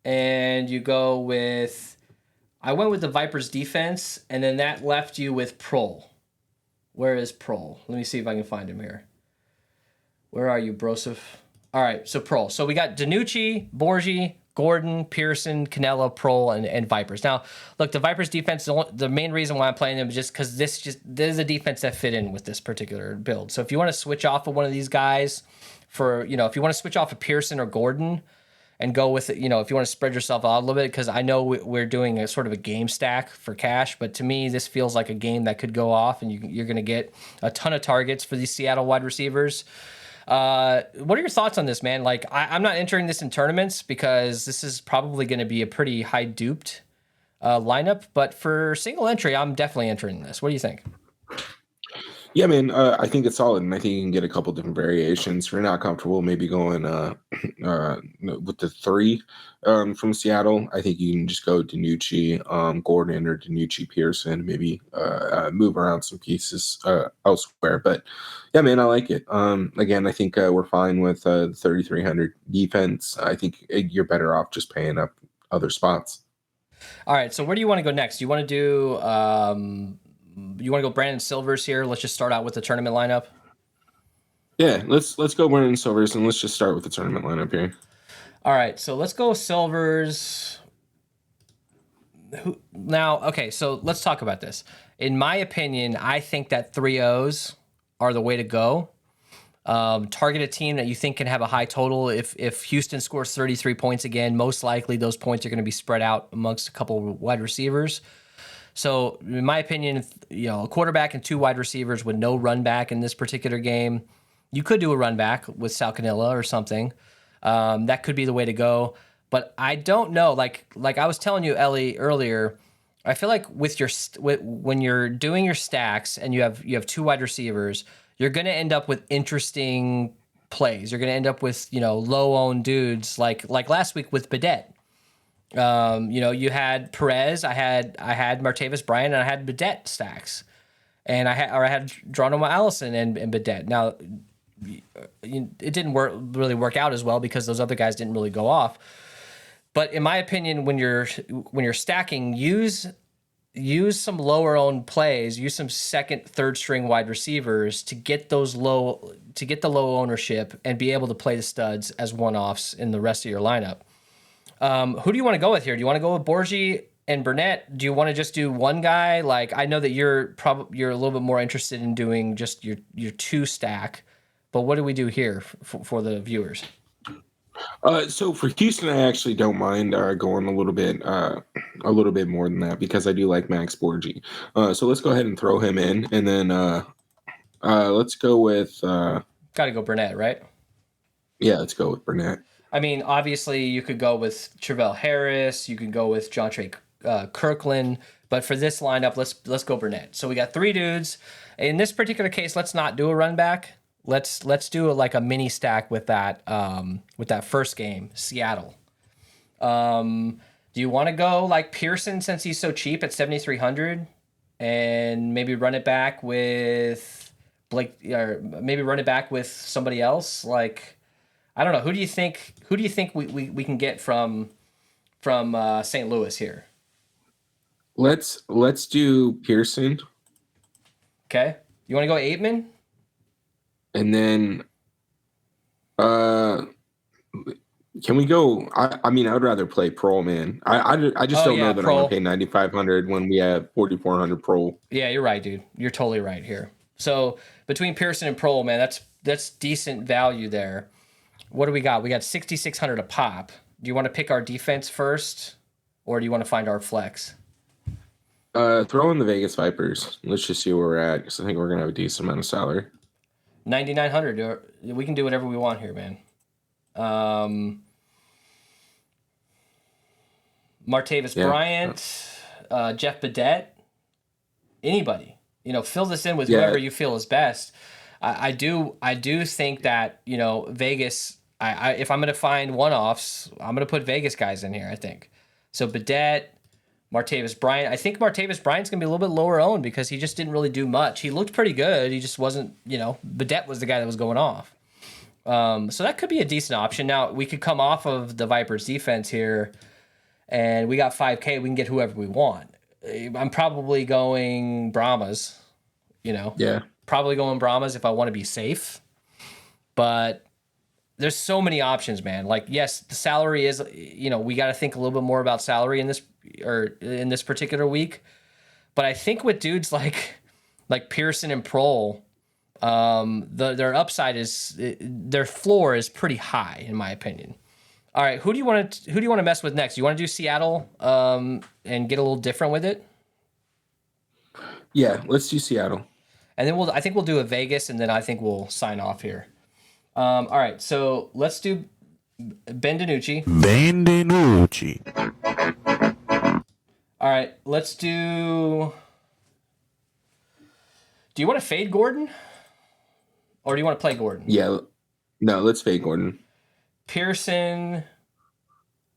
and you go with... I went with the Vipers defense, and then that left you with Prohl. Where is Prohl? Let me see if I can find him here. Where are you, Broseph? All right, so Prohl. So we got DiNucci, Borgie, Gordon, Pearson, Canella, Prohl, and Vipers. Now, look, the Vipers defense, the main reason why I'm playing them is just because this is a defense that fit in with this particular build. So if you want to switch off of one of these guys if you want to switch off of Pearson or Gordon, and go with it, if you want to spread yourself out a little bit, because I know we're doing a sort of a game stack for cash, but to me, this feels like a game that could go off, and you're going to get a ton of targets for these Seattle wide receivers. What are your thoughts on this, man? Like, I'm not entering this in tournaments because this is probably going to be a pretty high duped lineup, but for single entry, I'm definitely entering this. What do you think? Yeah, man, I think it's solid, and I think you can get a couple different variations. If you're not comfortable, maybe going with the 3 from Seattle, I think you can just go DiNucci, Gordon, or DiNucci, Pearson, maybe move around some pieces elsewhere. But yeah, man, I like it. Again, I think we're fine with the 3,300 defense. I think you're better off just paying up other spots. All right, so where do you want to go next? You want to do... you want to go Brandon Silvers here? Let's just start out with the tournament lineup. Yeah, let's go Brandon Silvers, and let's just start with the tournament lineup here. All right, so let's go Silvers. Okay, so let's talk about this. In my opinion, I think that 3-0s are the way to go. Target a team that you think can have a high total. If Houston scores 33 points again, most likely those points are going to be spread out amongst a couple of wide receivers. So, in my opinion, a quarterback and 2 wide receivers with no run back in this particular game. You could do a run back with Sal Canella or something. That could be the way to go. But I don't know. Like I was telling you, Ellie, earlier, I feel like when you're doing your stacks and you have 2 wide receivers, you're going to end up with interesting plays. You're going to end up with low-owned dudes like last week with Bidet. You had Perez, I had Martavis Bryant, and I had Bidet stacks, and I had Geronimo Allison and Bidet. Now, it didn't really work out as well because those other guys didn't really go off. But in my opinion, when you're stacking, use use some lower owned plays, use some second, third string wide receivers to get the low ownership and be able to play the studs as one-offs in the rest of your lineup. Who do you want to go with here? Do you want to go with Borgie and Burnett? Do you want to just do one guy? Like, I know that you're a little bit more interested in doing just your 2 stack, but what do we do here for the viewers? So for Houston, I actually don't mind going a little bit more than that because I do like Max Borgi. So let's go ahead and throw him in, and then let's go with. Got to go Burnett, right? Yeah, let's go with Burnett. I mean, obviously, you could go with Travell Harris. You could go with Jontre Kirkland. But for this lineup, let's go Burnett. So we got 3 dudes. In this particular case, let's not do a run back. Let's do like a mini stack with that first game, Seattle. Do you want to go like Pearson since he's so cheap at 7,300, and maybe run it back with Blake, or maybe run it back with somebody else? Like, I don't know. Who do you think we can get from St. Louis here? Let's do Pearson. Okay. You want to go Aitman? And then can we go? I mean, I would rather play Pro, man. I just don't know that I want to pay 9,500 when we have 4,400 Pro. Yeah, you're right, dude. You're totally right here. So between Pearson and Pro, man, that's decent value there. What do we got? We got 6,600 a pop. Do you want to pick our defense first, or do you want to find our flex? Throw in the Vegas Vipers. Let's just see where we're at, because I think we're gonna have a decent amount of salary. 9,900. We can do whatever we want here, man. Martavis Bryant, Jeff Badette, anybody. Fill this in with whoever you feel is best. I do think that Vegas. If I'm gonna find one-offs, I'm gonna put Vegas guys in here. I think so. Badette, Martavis Bryant. I think Martavis Bryant's going to be a little bit lower owned because he just didn't really do much. He looked pretty good. He just wasn't, Badette was the guy that was going off. So that could be a decent option. Now, we could come off of the Vipers defense here, and we got 5K. We can get whoever we want. I'm probably going Brahmas, Yeah. Probably going Brahmas if I want to be safe. But there's so many options, man. Like, yes, the salary is, we got to think a little bit more about salary in this particular week. But I think with dudes like Pearson and Prohl, their upside their floor is pretty high, in my opinion. All right, who do you want to mess with next? You want to do Seattle and get a little different with it? Yeah, let's do Seattle. And then I think we'll do a Vegas, and then I think we'll sign off here. All right, so let's do Ben DiNucci. All right, let's do... Do you want to fade Gordon? Or do you want to play Gordon? Yeah, no, let's fade Gordon. Pearson,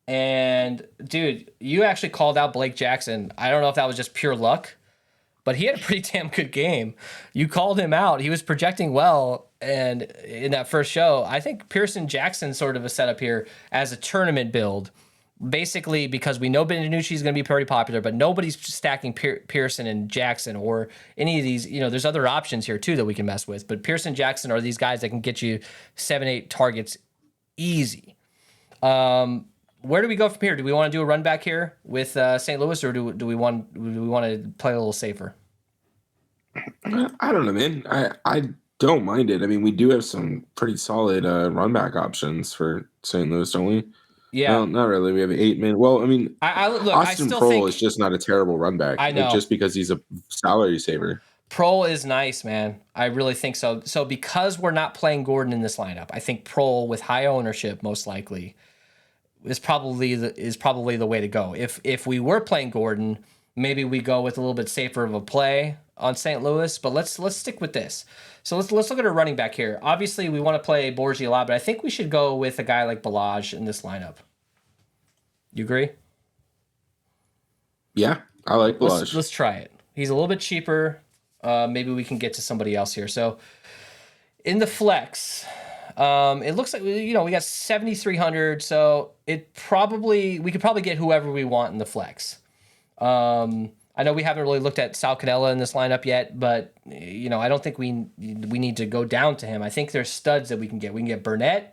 and dude, you actually called out Blake Jackson. I don't know if that was just pure luck, but he had a pretty damn good game. You called him out. He was projecting well, and in that first show, I think Pearson Jackson's sort of a setup here as a tournament build. Basically, because we know Ben DiNucci is going to be pretty popular, but nobody's stacking Pearson and Jackson or any of these. There's other options here too that we can mess with. But Pearson, Jackson are these guys that can get you 7-8 targets easy. Where do we go from here? Do we want to do a run back here with St. Louis, or do we want to play a little safer? I don't know, man. I don't mind it. I mean, we do have some pretty solid run back options for St. Louis, don't we? Yeah. No, not really. We have 8 men. Well, I mean, Austin Prohl is just not a terrible run back. I know. Just because he's a salary saver. Prohl is nice, man. I really think so. So because we're not playing Gordon in this lineup, I think Prohl with high ownership most likely is probably the way to go. If we were playing Gordon, maybe we go with a little bit safer of a play on St. Louis. But let's stick with this. So let's look at our running back here. Obviously, we want to play Borgi a lot, but I think we should go with a guy like Balaj in this lineup. You agree? Yeah, I like Balaj. Let's try it. He's a little bit cheaper. Maybe we can get to somebody else here. So in the flex, it looks like we got 7,300. So we could probably get whoever we want in the flex. I know we haven't really looked at Sal Cannella in this lineup yet, but I don't think we need to go down to him. I think there's studs that we can get. We can get Burnett.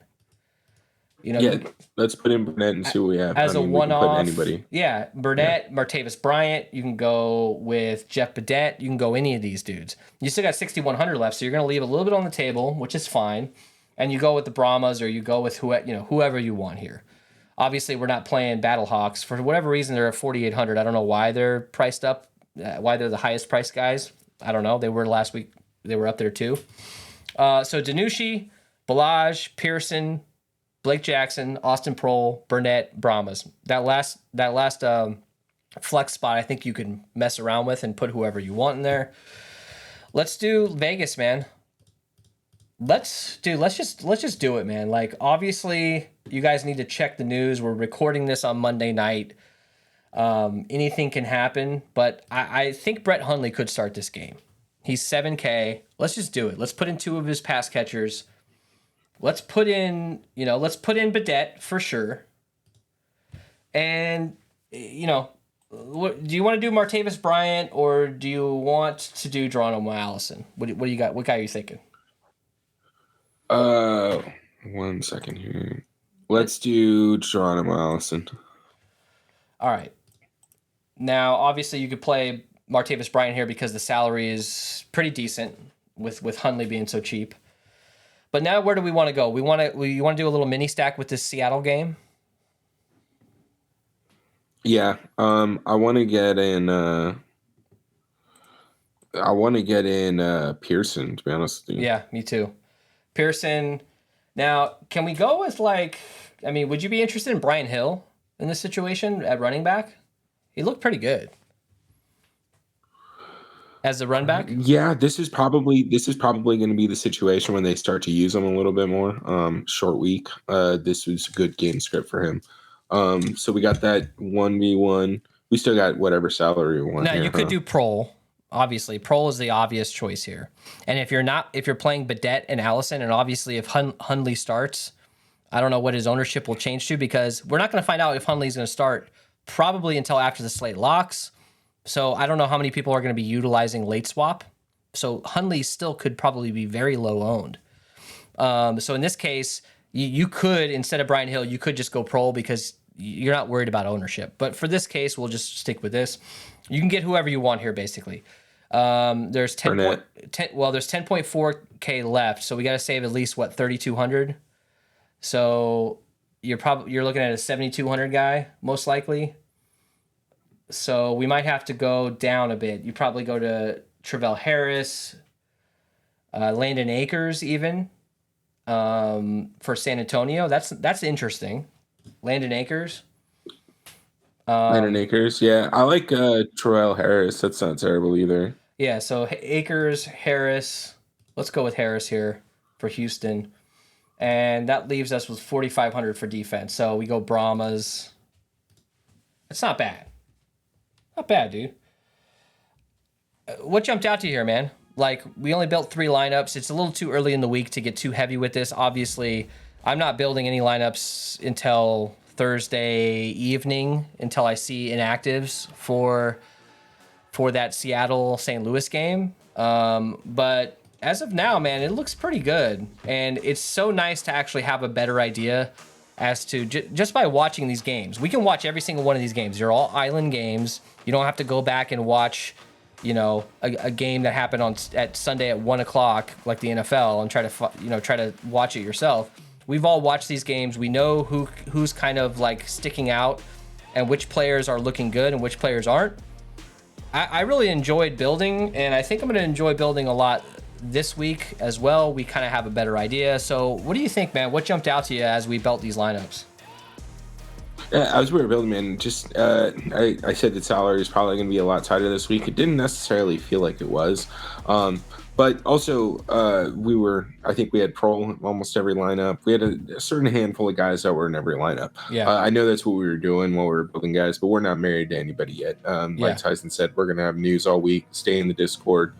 Let's put in Burnett and see what we have. As a one-off. We can put anybody. Yeah, Burnett, Martavis Bryant. You can go with Jeff Badette. You can go any of these dudes. You still got 6,100 left, so you're going to leave a little bit on the table, which is fine. And you go with the Brahmas, or you go with whoever you want here. Obviously, we're not playing Battlehawks. For whatever reason, they're at 4,800. I don't know why they're priced up, why they're the highest priced guys. I don't know. They were last week. They were up there too. So Danucci, Balaj, Pearson, Blake Jackson, Austin Prohl, Burnett, Brahmas. That last flex spot, I think you can mess around with and put whoever you want in there. Let's do Vegas, man. Let's just do it, man. Like, obviously, you guys need to check the news. We're recording this on Monday night. Anything can happen, but I think Brett Hundley could start this game. He's 7K. Let's just do it. Let's put in 2 of his pass catchers. Let's put in Badette for sure. And, do you want to do Martavis Bryant, or do you want to do Geronimo Allison? What do you got? What guy are you thinking? 1 second here. Let's do Geronimo Allison. All right. Now, obviously, you could play Martavis Bryant here because the salary is pretty decent with Hundley being so cheap. But now, where do we want to go? We want to do a little mini stack with this Seattle game. Yeah, I want to get in. Pearson, to be honest with you. Yeah, me too. Pearson. Now, can we go with would you be interested in Brian Hill in this situation at running back? He looked pretty good as the run back. Yeah, this is probably going to be the situation when they start to use him a little bit more. Short week. This was a good game script for him. So we got that 1v1. We still got whatever salary we want. Now, you could do Prohl. Obviously, Prohl is the obvious choice here. And if you're playing Badette and Allison, and obviously if Hundley starts, I don't know what his ownership will change to, because we're not going to find out if Hundley's going to start probably until after the slate locks. So I don't know how many people are going to be utilizing late swap. So Hundley still could probably be very low owned. So in this case, you could, instead of Brian Hill, you could just go Prohl because you're not worried about ownership. But for this case, we'll just stick with this. You can get whoever you want here, basically. There's 10.4K left, so we got to save at least 3,200. So you're looking at a 7,200 guy most likely. So we might have to go down a bit. You probably go to Travell Harris, Landon Akers even for San Antonio. That's interesting. Landon Akers. Landon Akers, yeah. I like Travell Harris. That's not terrible either. Yeah, so Akers, Harris. Let's go with Harris here for Houston. And that leaves us with 4,500 for defense. So we go Brahmas. It's not bad. Not bad, dude. What jumped out to you here, man? Like, we only built 3 lineups. It's a little too early in the week to get too heavy with this. Obviously, I'm not building any lineups until Thursday evening, until I see inactives for that Seattle-St. Louis game. But as of now, man, it looks pretty good. And it's so nice to actually have a better idea as to just by watching these games. We can watch every single one of these games. They're all island games. You don't have to go back and watch, a game that happened at Sunday at 1:00 like the NFL and try to watch it yourself. We've all watched these games. We know who's kind of like sticking out and which players are looking good and which players aren't. I really enjoyed building, and I think I'm going to enjoy building a lot this week as well. We kind of have a better idea. So what do you think, man? What jumped out to you as we built these lineups? Yeah, as we were building, man, just I said that salary is probably going to be a lot tighter this week. It didn't necessarily feel like it was. But also, I think we had Prohl in almost every lineup. We had a certain handful of guys that were in every lineup. Yeah. I know that's what we were doing while we were building guys, but we're not married to anybody yet. Like Tyson said, we're going to have news all week. Stay in the Discord.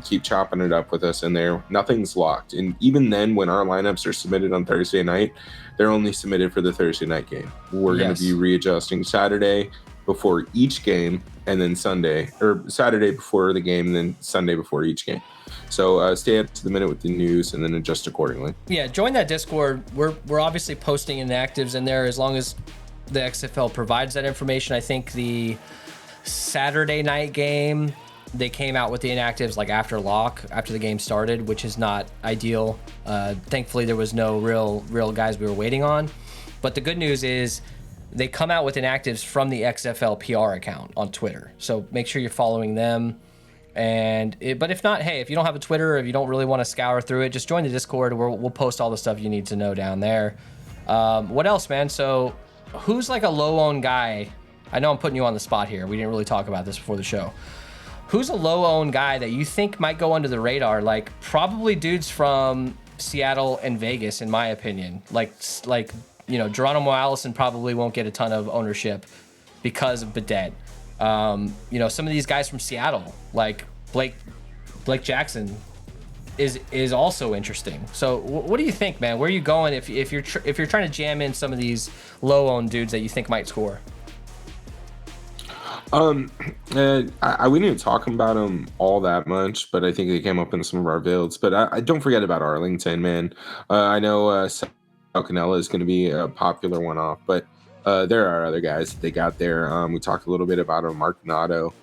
Keep chopping it up with us in there. Nothing's locked. And even then, when our lineups are submitted on Thursday night, they're only submitted for the Thursday night game. We're going to be readjusting Saturday before each game, and then Saturday before the game, and then Sunday before each game. So stay up to the minute with the news and then adjust accordingly. Yeah, join that Discord. We're obviously posting inactives in there as long as the XFL provides that information. I think the Saturday night game, they came out with the inactives like after the game started, which is not ideal. Thankfully, there was no real guys we were waiting on. But the good news is they come out with inactives from the XFL PR account on Twitter. So make sure you're following them. But if not, hey, if you don't have a Twitter, or if you don't really want to scour through it, just join the Discord. We'll post all the stuff you need to know down there. What else, man? So who's like a low-owned guy? I know I'm putting you on the spot here. We didn't really talk about this before the show. Who's a low-owned guy that you think might go under the radar? Like probably dudes from Seattle and Vegas, in my opinion. Like Geronimo Allison probably won't get a ton of ownership because of Bidet. Some of these guys from Seattle, like Blake Jackson, is also interesting. So what do you think, man? Where are you going if you're trying to jam in some of these low-owned dudes that you think might score? We didn't talk about them all that much, but I think they came up in some of our builds. But I don't forget about Arlington, man. I know Sal Canella is going to be a popular one-off, but there are other guys that they got there. We talked a little bit about him, Mark Donato.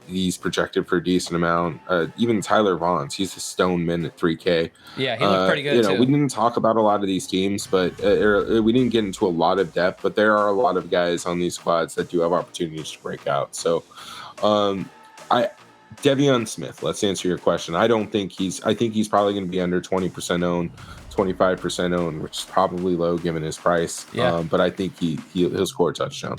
He's projected for a decent amount. Even Tyler Vaughns, he's a stone min at 3K. Yeah, he looked pretty good too. We didn't talk about a lot of these teams, but we didn't get into a lot of depth. But there are a lot of guys on these squads that do have opportunities to break out. So, Devion Smith. Let's answer your question. I think he's probably going to be under 20% owned. 25% owned, which is probably low given his price. Yeah. But I think he'll score a touchdown.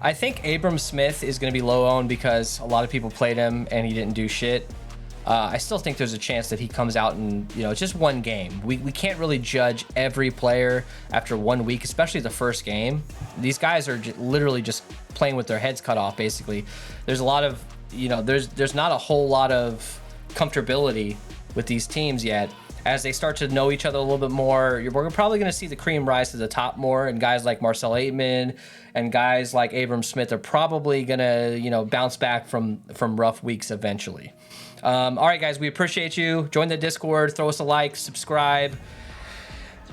I think Abram Smith is going to be low owned because a lot of people played him and he didn't do shit. I still think there's a chance that he comes out and, it's just one game. We can't really judge every player after 1 week, especially the first game. These guys are literally just playing with their heads cut off, basically. There's a lot of, there's not a whole lot of comfortability with these teams yet. As they start to know each other a little bit more, we're probably going to see the cream rise to the top more, and guys like Marcel Aitman and guys like Abram Smith are probably going to, bounce back from rough weeks eventually. All right, guys, we appreciate you. Join the Discord, throw us a like, subscribe.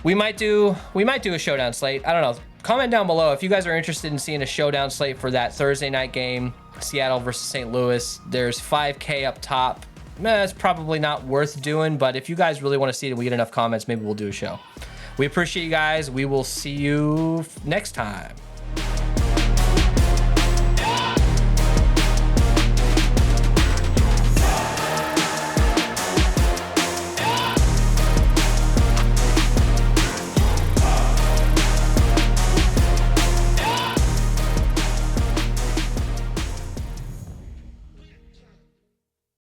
We might do a showdown slate. I don't know. Comment down below if you guys are interested in seeing a showdown slate for that Thursday night game, Seattle versus St. Louis. There's 5K up top. It's probably not worth doing, but if you guys really want to see it and we get enough comments, maybe we'll do a show. We appreciate you guys. We will see you next time.